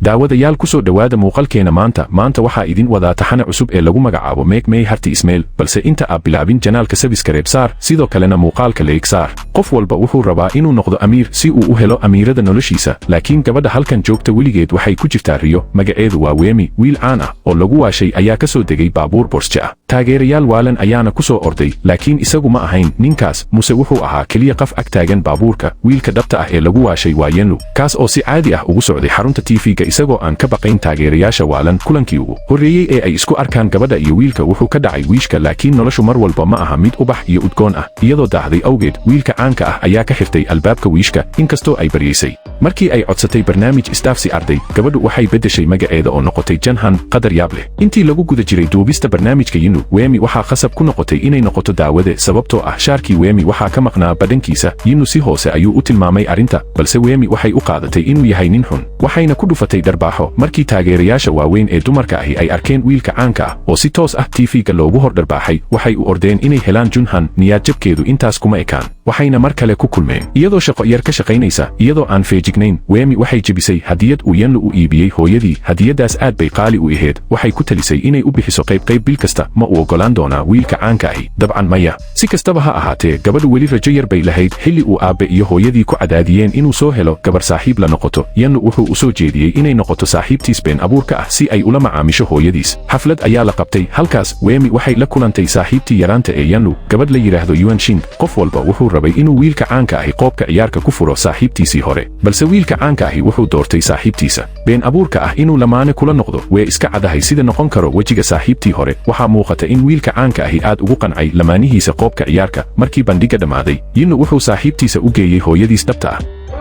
daawadayaal ku soo dhawaada muuqaalkeena maanta waxaa idin wadaa taxane cusub ee lagu magacaabo Make May Harti Ismail balse inta aad bilaabin janaalka subscribe saar sidoo kalena muuqaalka like saar qof walba wuxuu rabaa inuu noqdo amiir si uu u helo amiirada noloshiisa laakiin gabadha halkan joogta weligeed waxay ku jirtaa riyo magaceedu waa Wemi wiil caan ah oo lagu waashay ayaa ka soo degay baabuur Porsche ah taageerayaal waalan ayaana ku soo orday laakiin isagu ma ahayn ninkaas muse wuxuu ahaa kaliya qof ag taagan baabuurka wiilka dhabta ah ee lagu waashay waa Yenlu kaas oo si caadi ah ugu socday xarunta TV-ga isagoo aan ka baqayn taageerayaasha waalan kulankii ugu horreeyay ee ay isku arkaan gabadha iyo wiilka wuxuu ka dhacay wiishka laakiin noloshu mar walba ma aha mid ubax iyo udgoon ah iyadoo daahday awgeed wiilka caanka ah ayaa ka xirtay albaabka wiishka inkastoo ay baryeysay markii ay codsatay barnaamij istaafsi arday gabadhu waxay beddeshay magaceeda oo noqotay Janhan qadar yaab leh intii lagu guda jiray duubista barnaamijka Yenlu Wemi waxaa khasab ku noqotay inay noqoto daawade sababtoo ah shaarkii Wemi waxaa ka maqnaa badankiisa Yenlu si hoose ayuu u tilmaamay arrinta balse Wemi waxay u qaadatay inuu yahay nin xun waxayna ku dhufatay dharbaaxo markii taageerayaasha waaweyn ee dumarka ahi ay arkeen wiilka caanka ah oo si toos ah TV-ga loogu hor dharbaaxay waxay u ordeen inay helaan Janhan niyad jabkeedu intaas kuma ekaan waxayna mar kale ku kulmeen iyadoo shaqo yar ka shaqaynaysa iyadoo aan feejignayn Wemi waxay jebisay hadiyad uu Yenlu u iibiyey hooyadii hadiyadaas aad bay qaali u ahayd waxay ku talisay inay u bixiso qayb bil kasta ma uu ogolaan doonaa wiilka caanka ahi dabcan maya si kastaba ha ahaatee gabadhu weli rajo yar bay lahayd xilli uu aabbe iyo hooyadii ku cadaadiyeen inuu soo helo gabar saaxiib la noqoto Yenlu wuxuu u soo jeediyey inay noqoto saaxiibtiis been abuurka ah si ay ula macaamisho hooyadiis xaflad ayaa la qabtay halkaas Wemi waxay la kulantay saaxiibtii yaraanta ee Yenlu gabadh la yiraahdo Yuanqing qof walba wuxuu rabay inuu wiilka caanka ahi qoobka ciyaarka ku furo saaxiibtiisii hore balse wiilka caanka ahi wuxuu doortay saaxiibtiisa been abuurka ah inuu lamaane kula noqdo way iska cadahay sida noqon karo wejiga saaxiibtii hore waxaa muuqata in wiilka caanka ahi aad ugu qancay lamaanihiisa qoobka ciyaarka markii bandhiga dhammaaday Yenlu wuxuu saaxiibtiisa u geeyey hooyadiis dhabta ah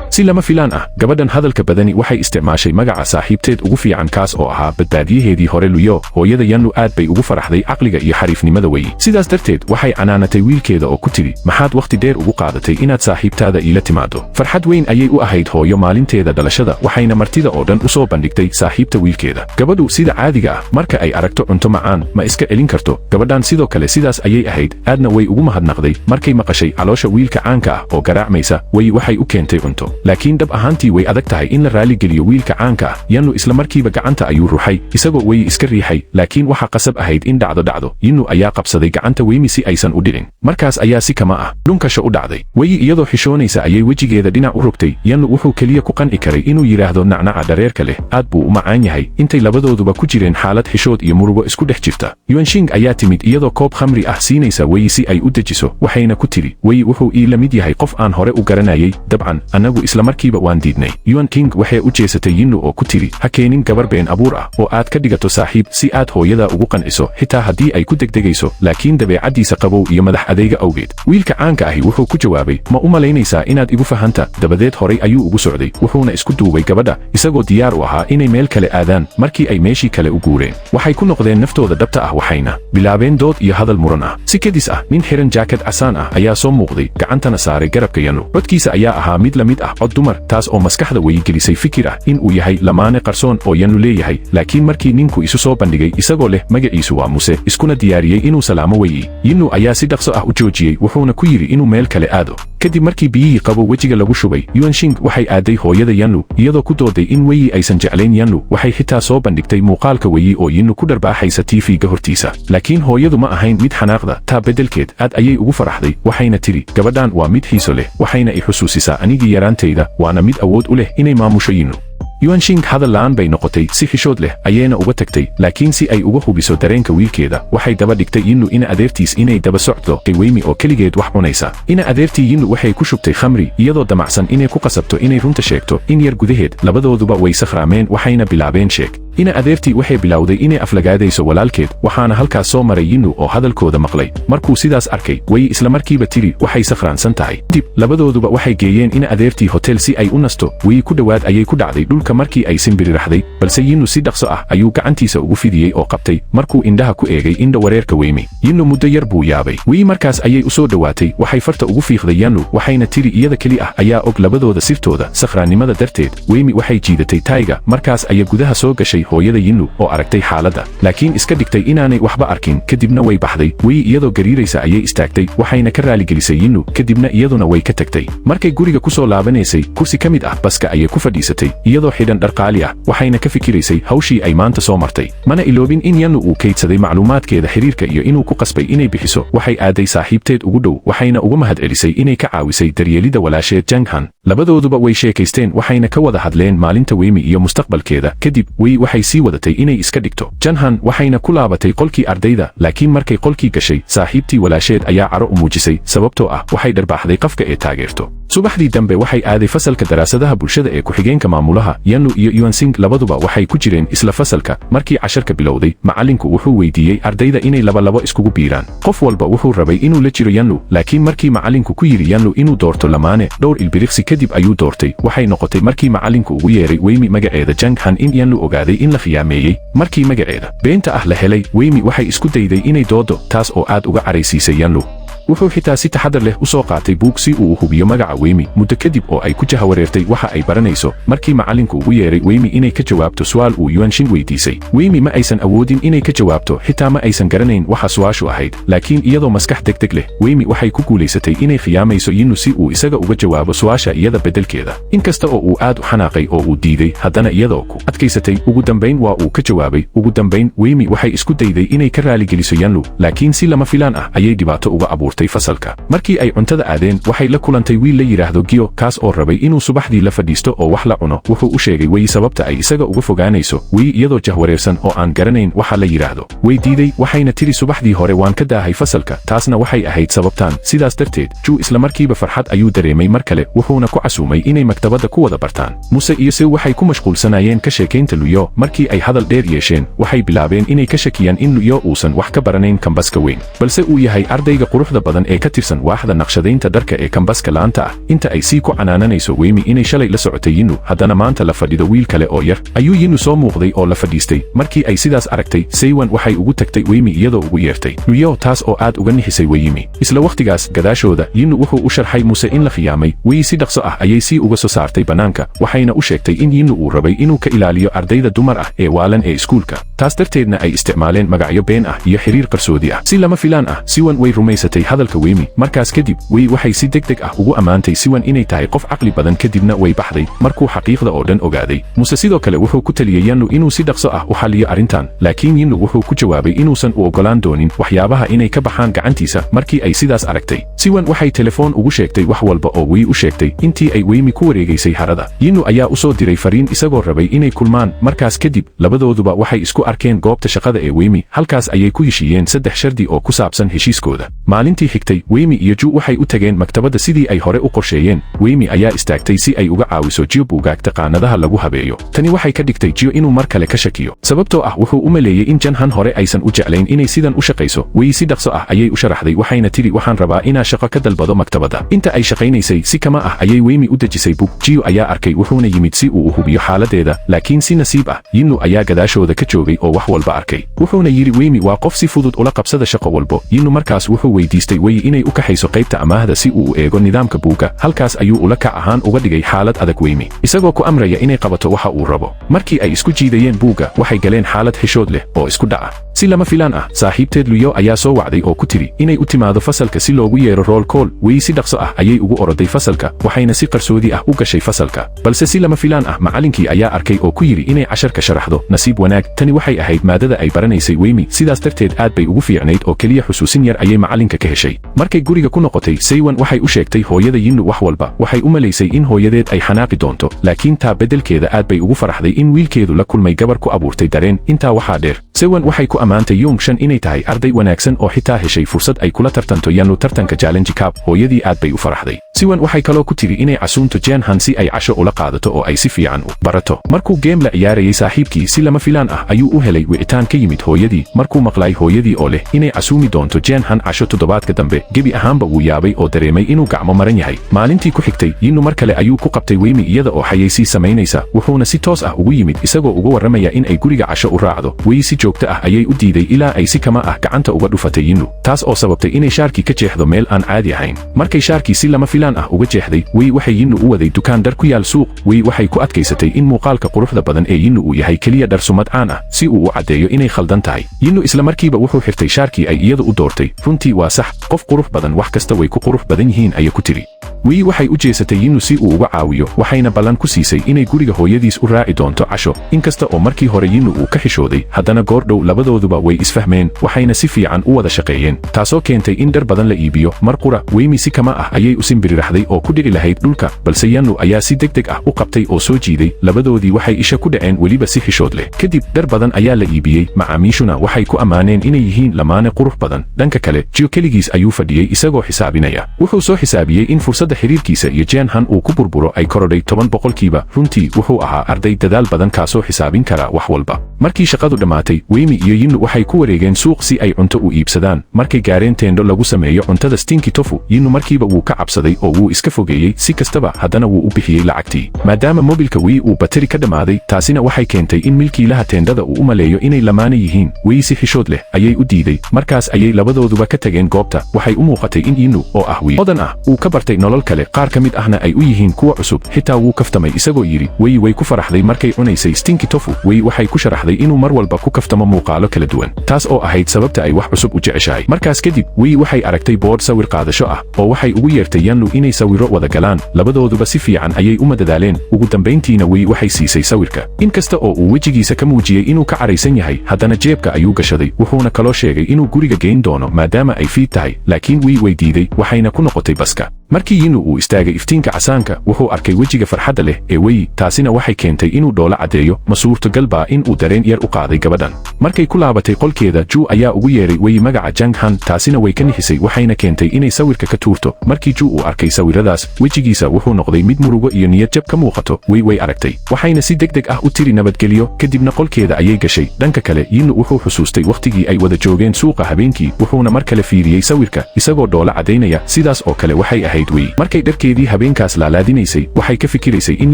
si lama filaan ah gabadhan hadalka badani waxay isticmaashay magaca saaxiibteed ugu fiican kaas oo ahaa badbaadiyaheedii hore Luyo hooyada Yenlu aad bay ugu faraxday caqliga iyo xariifnimada weyi sidaas darteed waxay canaanatay wiilkeeda oo ku tiri maxaad waqti dheer ugu qaadatay inaad saaxiibtaada ila timaado farxad weyn ayay u ahayd hooyo maalinteeda dhalashada waxayna martida oo dhan u soo bandhigtay saaxiibta wiilkeeda gabadhu sida caadiga ah marka ay aragto cunto macaan ma iska celin karto gabadhan sidoo kale sidaas ayay ahayd aadna way ugu mahadnaqday markay maqashay caloosha wiilka caanka ah oo garaacmaysa way waxay u keentay cunto laakiin dhab ahaantii way adag tahay in la raali geliyo wiilka caanka ah Yenlu isla markiiba gacanta ayuu ruxay isagoo way iska riixay laakiin waxa qasab ahayd in dhacdo Yenlu ayaa qabsaday gacanta Wemi si aysan u dhicin markaas ayaa si kama ah dhunkasho u dhacday way iyadoo xishoonaysa ayay wejigeeda dhinac u rogtay Yenlu wuxuu kaliya ku qanci karay inuu yiraahdo nacnaca dhareerka leh aad buu u macaan yahay intay labadooduba ku jireen xaalad xishood iyo murugo isku dhex jirta Yuanqing ayaa timid iyadoo koob khamri ah siinaysa way si ay u dejiso waxayna ku tiri way wuxuu ii la mid yahay qof aan hore u garanayay dabcan anagu isla markiiba waan diidnay Yuanqing waxay u jeesatay Yenlu oo ku tiri ha keenin gabar been abuur ah oo aad ka dhigato saaxiib si aad hooyada ugu qanciso xitaa haddii ay ku degdegayso laakiin dabeecadiisa qabow iyo madax adeyga awgeed wiilka caanka ahi wuxuu ku jawaabay ma u malaynaysaa inaad igu fahanta dabadeed horay ayuu ugu socday wuxuuna isku duubay gabadha isagoo diyaar u ahaa inay meel kale aadaan markii ay meeshii kale u guureen waxay ku noqdeen naftooda dhabta ah waxayna bilaabeen dood iyo hadal muran ah si kadis ah nin xiran jaakad casaan ah ayaa soo muuqday gacantana saaray garabka Yenlu codkiisa ayaa ahaa mid la mid ah cod dumar taas oo maskaxda weygelisay fikir ah in uu yahay lamaane qarsoon oo Yenlu leeyahay laakiin markii ninku isu soo bandhigay isagoo leh magaciisu waa Muse iskuna diyaariyey inuu salaamo weyi Yenlu ayaa si dhaqso ah u joojiyey wuxuuna ku yiri inuu meel kale aado kadib markii biyihii qabo wejiga lagu shubay Yuanqing waxay aaday hooyada Yenlu iyadoo ku dooday in weyi aysan jeclayn Yenlu waxay xitaa soo bandhigtay muuqaalka weyi oo Yenlu ku dharbaaxaysa TV-ga hortiisa laakiin hooyadu ma ahayn mid xanaaqda taa beddelkeed aad ayay ugu faraxday waxayna tiri gabadhan waa mid xiiso leh waxayna i xusuusisaa anigii yaraantayda waana mid awood u leh inay maamusho Yenlu Yuanqing hadal la'aan bay noqotay si xishood leh ayayna uga tagtay laakiin si ay uga hubiso dareenka wiilkeeda waxay daba dhigtay Yenlu ina adeertiis inay daba socdo Wemi oo keligeed wax cunaysa ina adeertii Yenlu waxay ku shubtay khamri iyadoo damacsan inay ku qasabto inay runta sheegto in yar gudaheed labadooduba way sakhraameen waxayna bilaabeen sheeg ina adeertii waxay bilowday inay aflagaadayso walaalkeed waxaana halkaas soo maray Yenlu oo hadalkooda maqlay markuu sidaas arkay way isla markiiba tiri waxay sakhraansan tahay dib labadooduba waxay geeyeen ina adeertii hotel si ay u nasto way ku dhawaad ayay ku dhacday dhulka markii ay simbiri raxday balse Yenlu si dhaqso ah ayuu gacantiisa ugu fidiyey oo qabtay markuu indhaha ku eegay indha wareerka Wemi Yenlu muddo yar buu yaabay way markaas ayay u soo dhawaatay waxay farta ugu fiiqday Yenlu waxayna tiri iyada kali ah ayaa og labadooda sirtooda sakhraannimada darteed Wemi waxay jiidatay tayga markaas ayay gudaha soo gashay hooyada Yinlu oo aragtay xaaladda laakiin iska dhigtay inaanay waxba arkin kadibna way baxday Wei iyadoo gariiraysa ayay istaagtay waxayna ka raaligelisay Yinlu kadibna iyaduna way ka tagtay markay guriga ku soo laabanaysay kursi ka mid ah baska ayay ku fadhiisatay iyadoo xidhan dhar qaali ah waxayna ka fikiraysay hawshii ay maanta soo martay mana iloobin in Yinlu uu kaydsaday macluumaadkeeda xiriirka iyo inuu ku qasbay inay bixiso waxay aaday saaxiibteed ugu dhow waxayna uga mahadcelisay inay ka caawisay daryeelida walaasheed Zhang Han labadooduba way sheekaysteen waxayna ka wada hadleen maalinta Weimi iyo mustaqbalkeeda kadib Wei waxay sii wadatay inay iska dhigto Zhang Han waxayna ku laabatay qolkii ardayda laakiin markay qolkii gashay saaxiibtii walaasheed ayaa caro u muujisay sababtoo ah waxay dharbaaxday qafka ee taageerto subaxdii dambe waxay aaday fasalka daraasadaha bulshada ee ku-xigeenka maamulaha Yinlu iyo Yuansing labaduba waxay ku jireen isla fasalka markii casharka bilowday macallinku wuxuu weydiiyey ardayda inay laba iskugu biiraan qof walba wuxuu rabay inuu la jiro Yinlu laakiin markii macallinku ku yiri Yinlu inuu doorto lamaane dhowr ilbiriqsi kadib ayuu doortay waxay noqotay markii macallinku ugu yeeray Weimi magaceeda Zhang Han in Yinlu ogaaday in la khiyaameeyey markii magaceeda beenta ah la helay Weimi waxay isku dayday inay doodo taas oo aad uga caraysiisay Yinlu wuxuu xitaa si taxadar leh u soo qaatay buug si uu u hubiyo magaca Weimi muddo kadib oo ay ku jahawareertay waxa ay baranayso markii macallinku ugu yeeray Weimi inay ka jawaabto su'aal uu Yuanshin weydiisay Weimi ma aysan awoodin inay ka jawaabto xitaa ma aysan garanayn waxa su'aashu ahayd laakiin iyadoo maskax degdeg leh Weimi waxay ku guulaysatay inay khiyaamayso Yinlu si uu isaga uga jawaabo su'aasha iyada bedelkeeda inkasta oo uu aad u xanaaqay oo uu diiday haddana iyadoo ku adkaysatay ugu dambayn waa uu ka jawaabay ugu dambayn Weimi waxay isku dayday inay ka raaligeliso Yinlu laakiin si lama filaan ah ayay dhibaato uga abuurtay fasalka markii ay cuntada aadeen waxay la kulantay wiil la yiraahdo Gio kaas oo rabay inuu subaxdii la fadhiisto oo wax la cuno wuxuu u sheegay Wei sababta ay isaga uga fogaanayso Wei iyadoo jahwareersan oo aan garanayn waxa la yiraahdo way diiday waxayna tiri subaxdii hore waan ka daahay fasalka taasna waxay ahayd sababtaan sidaas darteed Ju isla markiiba farxad ayuu dareemay mar kale wuxuuna ku casuumay inay maktabadda ku wada bartaan Muse iyo Se waxay ku mashquulsanaayeen ka sheekaynta Luyo markii ay hadal dheer yeesheen waxay bilaabeen inay ka shakiyaan in Luyo uusan wax ka baranayn kambaska weyn balse uu yahay ardayga quruxda badan ee ka tirsan waaxda naqshadaynta dharka ee kambaska laanta ah inta ay sii ku canaananayso Weimi inay shalay la socotay Yinlu haddana maanta la fadhido wiil kale oo yar ayuu Yinlu soo muuqday oo la fadhiistay markii ay sidaas aragtay Seiwan waxay ugu tagtay Weimi iyadoo ugu yeertay Luyo taas oo aad uga nixisay Weimi isla waqtigaas gadaashooda Yinlu wuxuu u sharxay Muse in la khiyaamay Wei si dhaqso ah ayay sii uga soo saartay banaanka waxayna u sheegtay in Yinlu uu rabay inuu ka ilaaliyo ardayda dumar ah ee waalan ee iskuulka taas darteedna ay isticmaaleen magacyo been ah iyo xiriir qarsoodi ah si lama filaan ah Siwan way rumaysatay hadalka Weimi markaas kadib Wei waxay si degdeg ah ugu ammaantay Siwan inay tahay qof caqli badan kadibna way baxday markuu xaqiiqda oo dhan ogaaday Muse sidoo kale wuxuu ku taliyay Yinlu inuu si dhaqso ah u xalliyo arrintan laakiin Yinlu wuxuu ku jawaabay inuusan u ogolaan doonin waxyaabaha inay ka baxaan gacantiisa markii ay sidaas aragtay Siwan waxay telefoon ugu sheegtay wax walba oo Wei u sheegtay intii ay Weimi ku wareegaysay harada Yinlu ayaa u soo diray fariin isagoo rabay inay kulmaan markaas kadib labadooduba waxay isku arkeen goobta shaqada ee Weimi halkaas ayay ku heshiiyeen 3 shardi oo ku saabsan heshiiskooda maalintii xigtay Weimi iyo Ju waxay u tageen maktabadda sidii ay hore u qorsheeyeen Weimi ayaa istaagtay si ay uga caawiso Jiu buugaagta qaanadaha lagu habeeyo tani waxay ka dhigtay Jiu inuu mar kale ka shakiyo sababtoo ah wuxuu u maleeyay in Zhang Han hore aysan u jeclayn inay sidan u shaqayso Wei si dhaqso ah ayay u sharaxday waxayna tiri waxaan rabaa inaan shaqo ka dalbado maktabadda inta ay shaqaynaysay si kama ah ayay Weimi u dejisay buug Jiu ayaa arkay wuxuuna yimid si uu u hubiyo xaaladeeda laakiin si nasiib ah Yinlu ayaa gadaashooda ka joogay oo wax walba arkay wuxuuna yiri Weimi waa qof si fudud ula qabsada shaqo walbo Yinlu markaas wuxuu weydiistay Wei inay u kaxayso qaybta amaahda si uu u eego nidaamka buuga halkaas ayuu ula kac ahaan uga dhigay xaalad adag Weimi isagoo ku amraya inay qabato waxa uu rabo markii ay isku jiidayeen buuga waxay galeen xaalad xishood leh oo isku dhaca si lama filaan ah saaxiibteed Luyo ayaa soo wacday oo ku tiri inay u timaado fasalka si loogu yeero roll call Wei si dhaqso ah ayay ugu oroday fasalka waxayna si qarsoodi ah u gashay fasalka balse si lama filaan ah macallinkii ayaa arkay oo ku yiri inay casharka sharaxdo nasiib wanaag tani waxay ahayd maadada ay baranaysay Weimi sidaas darteed aad bay ugu fiicnayd oo kaliya xusuusin yar ayay macallinka ka heshay markay guriga ku noqotay Seiwan waxay u sheegtay hooyada Yinlu wax walba waxay u malaysay in hooyadeed ay xanaaqi doonto laakiin taa bedelkeeda aad bay ugu faraxday in wiilkeedu la kulmay gabar ku abuurtay dareen intaa waxaa dheer Seiwan waxay ku ammaantay Yongshan inay tahay arday wanaagsan oo xitaa heshay fursad ay kula tartanto Yinlu tartanka Challenge Cup hooyadii aad bay u faraxday Seiwan waxay kaloo ku tiri inay casuunto Zhang Han si ay casho ula qaadato oo ay si fiican u barato markuu game la ciyaarayay saaxiibkii si lama filaan ah ayuu u helay wicitaan ka yimid hooyadii markuu maqlay hooyadii oo leh inay casuumi doonto Zhang Han casho toddobaadka dambe gebi ahaanba wuu yaabay oo dareemay inuu gacmo maran yahay maalintii ku xigtay Yinlu mar kale ayuu ku qabtay Weimi iyada oo xayeysi samaynaysa wuxuuna si toos ah ugu yimid isagoo uga waramaya in ay guriga casho u raacdo Wei si joogto ah ayay u diiday ilaa ay si kama ah gacanta uga dhufatay Yinlu taas oo sababtay inay shaarkii ka jeexdo meel aan caadi ahayn markay shaarkii si lama filaan ah uga jeexday Wei waxay Yinlu u waday dukaan dhar ku yaal suuq Wei waxay ku adkaysatay in muuqaalka quruxda badan ee Yinlu uu yahay kaliya dhar sumad caan ah si uu u cadeeyo inay khaldan tahay Yinlu isla markiiba wuxuu xirtay shaarkii ay iyadu u doortay runtii waa sax qof qurux badan wax kasta way ku qurux badan yihiin ayay ku tiri Wei waxay u jeesatay Yinlu si uu uga caawiyo waxayna ballan ku siisay inay guriga hooyadiis u raaci doonto casho inkasta oo markii hore Yinlu uu ka xishooday haddana goordhow labadooduba way isfahmeen waxayna si fiican u wada shaqeeyeen taasoo keentay in dhar badan la iibiyo mar qura Wei si kama ah ayay u simbiriraxday oo ku dhici lahayd dhulka balse Yinlu ayaa si degdeg ah u qabtay oo soo jiiday labadoodii waxay isha ku dhaceen weliba si xishood leh kadib dhar badan ayaa la iibiyey macaamiishuna waxay ku ammaaneen inay yihiin lamaane qurux badan dhanka kale Jiyo keligiis ayuu fadhiyey isagoo xisaabinaya wuxuu soo xisaabiyey in fursadda xiriirkiisa iyo Jianhan uu ku burburo ay korodhay 10% runtii wuxuu ahaa arday dadaal badan kaasoo xisaabin kara wax walba markii shaqadu dhammaatay Wei iyo Yinlu waxay ku wareegeen suuq si ay cunto u iibsadaan markay gaareen teendo lagu sameeyo cuntada stinky tofu Yinlu markiiba wuu ka cabsaday oo wuu iska fogeeyey si kastaba haddana wuu u bixiyey lacagtii maadaama mobilka Wei uu bateri ka dhammaaday taasina waxay keentay in milkiilaha teendada uu u maleeyo inay lamaane yihiin Wei si xishood leh ayay u diiday markaas ayay labadooduba ka tageen goobta waxay u muuqatay in Yinlu oo ah wiil hodan ah uu ka bartay nolol kale qaar ka mid ahna ay u yihiin kuwa cusub xitaa wuu kaftamay isagoo yidhi Wei way ku faraxday markay cunaysay stinky tofu Wei waxay ku sharaxday inuu mar walba ku kaftamo muuqaalo kala duwan taas oo ahayd sababta ay wax cusub u jeceshahay markaas kadib Wei waxay aragtay board sawir qaadasho ah oo waxay ugu yeertay Yinlu inay sawiro wada galaan labadooduba si fiican ayay u madadaaleen ugu dambayntiina Wei waxay siisay sawirka inkasta oo uu wejigiisa ka muujiyey inuu ka caraysan yahay haddana jeebka ayuu gashaday wuxuuna kaloo sheegay inuu guriga geyn doono maadaama ay fiid tahay laakiin Wei way diiday waxayna ku noqotay baska markii Yinlu uu istaagay iftiinka casaanka wuxuu arkay wejiga farxadda leh ee Wei taasina waxay keentay inuu dhoola cadeeyo ma suurtagal baa in uu dareen yar u qaaday gabadhan markay ku laabatay qolkeeda Ju ayaa ugu yeeray Wei magaca Jianhan taasina way ka nixisay waxayna keentay inay sawirka ka tuurto markii Ju uu arkay sawiradaas wejigiisa wuxuu noqday mid murugo iyo niyad jab ka muuqato Wei way aragtay waxayna si degdeg ah u tiri nabadgelyo kadibna qolkeeda ayay gashay dhanka kale Yinlu wuxuu xusuustay waqtigii ay wada joogeen suuqa habeenkii wuxuuna mar kale fiiriyey sawirka isagoo dhoola cadeynaya sidaas oo kale waxay ahayd Wei markay dharkeedii habeenkaas laalaadinaysay waxay ka fikiraysay in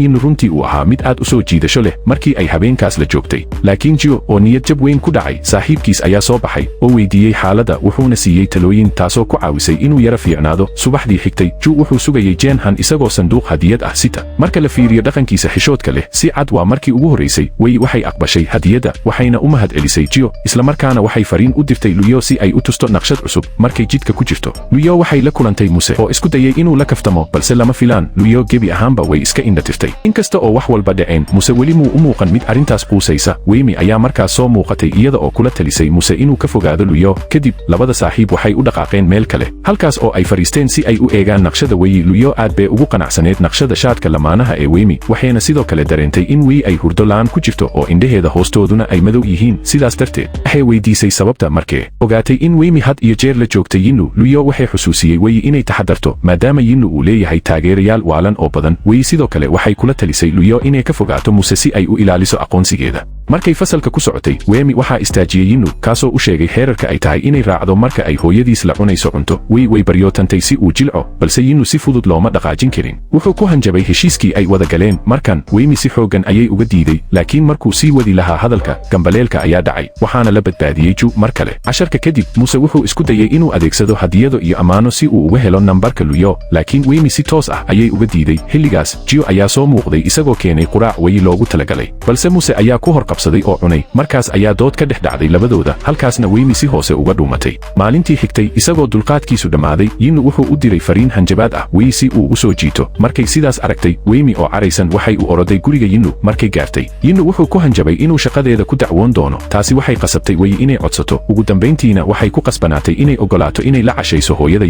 Yinlu runtii uu ahaa mid aad u soo jiidasho leh markii ay habeenkaas la joogtay laakiin Jiyo oo niyad jab weyn ku dhacay saaxiibkiis ayaa soo baxay oo weydiiyey xaaladda wuxuuna siiyey talooyin taasoo ku caawisay inuu yara fiicnaado subaxdii xigtay Ju wuxuu sugayay Jianhan isagoo sanduuq hadiyad ah sita marka la fiiriyo dhaqankiisa xishoodka leh si cad waa markii ugu horeysay Wei waxay aqbashay hadiyadda waxayna u mahadcelisay Jiyo isla markaana waxay fariin u dirtay Luyo si ay u tusto naqshad cusub markay jidka ku jirto Luyo waxay la kulantay Muse oo isku dayay inuu la kaftamo balse lama filaan Luyo gebi ahaanba way iska indhatirtay inkasta oo wax walba dhaceen Muse weli muu u muuqan mid arrintaas quusaysa Wei ayaa markaas soo muuqatay iyada oo kula talisay Muse inuu ka fogaado Luyo kadib labada saaxiib waxay u dhaqaaqeen meel kale halkaas oo ay fariisteen si ay u eegaan naqshada Wei Luyo aad bay ugu qanacsaneed naqshada shaadhka lamaanaha ee Wei waxayna sidoo kale dareentay in Wei ay hurdo la'aan ku jirto oo indhaheeda hoostooduna ay madow yihiin sidaas darteed waxay weydiisay sababta markee ogaatay in Wei had iyo jeer la joogtay Yinlu Luyo waxay xusuusiyey Wei inay taxadarto maadaama Yinlu uu leeyahay taageerayaal waalan oo badan Wei sidoo kale waxay kula talisay Luyo inay ka fogaato Muse si ay u ilaaliso aqoonsigeeda markay fasalka ku socotay Wei waxaa istaajiyey Yinlu kaasoo u sheegay xeerarka ay tahay inay raacdo marka ay hooyadiis la cunayso cunto Wei way baryootantay si uu jilco balse Yinlu si fudud looma dhaqaajin karin wuxuu ku hanjabay heshiiskii ay wada galeen markan Wei si xoogan ayay uga diiday laakiin markuu sii wadi lahaa hadalka gambaleelka ayaa dhacay waxaana la badbaadiyey Ju mar kale casharka kadib Muse wuxuu isku dayay inuu adeegsado hadiyado iyo ammaano si uu uga helo nambarka Luyo laakiin Wei si toos ah ayay uga diiday xilligaas Jiyo ayaa soo muuqday isagoo keenay quraac Wei loogu talagalay balse Muse ayaa ku horqabsaday oo cunay markaas ayaa dood ka dhex dhacday labadooda halkaasna Wei si hoose uga dhuumatay maalintii xigtay isagoo dulqaadkiisu dhammaaday Yinlu wuxuu u diray fariin hanjabaad ah Wei si uu u soo jiito markay sidaas aragtay Wei oo caraysan waxay u oroday guriga Yinlu markay gaartay Yinlu wuxuu ku hanjabay inuu shaqadeeda ku dacwoon doono taasi waxay qasabtay Wei inay codsato ugu dambayntiina waxay ku qasbanaatay inay ogolaato inay la cashayso hooyada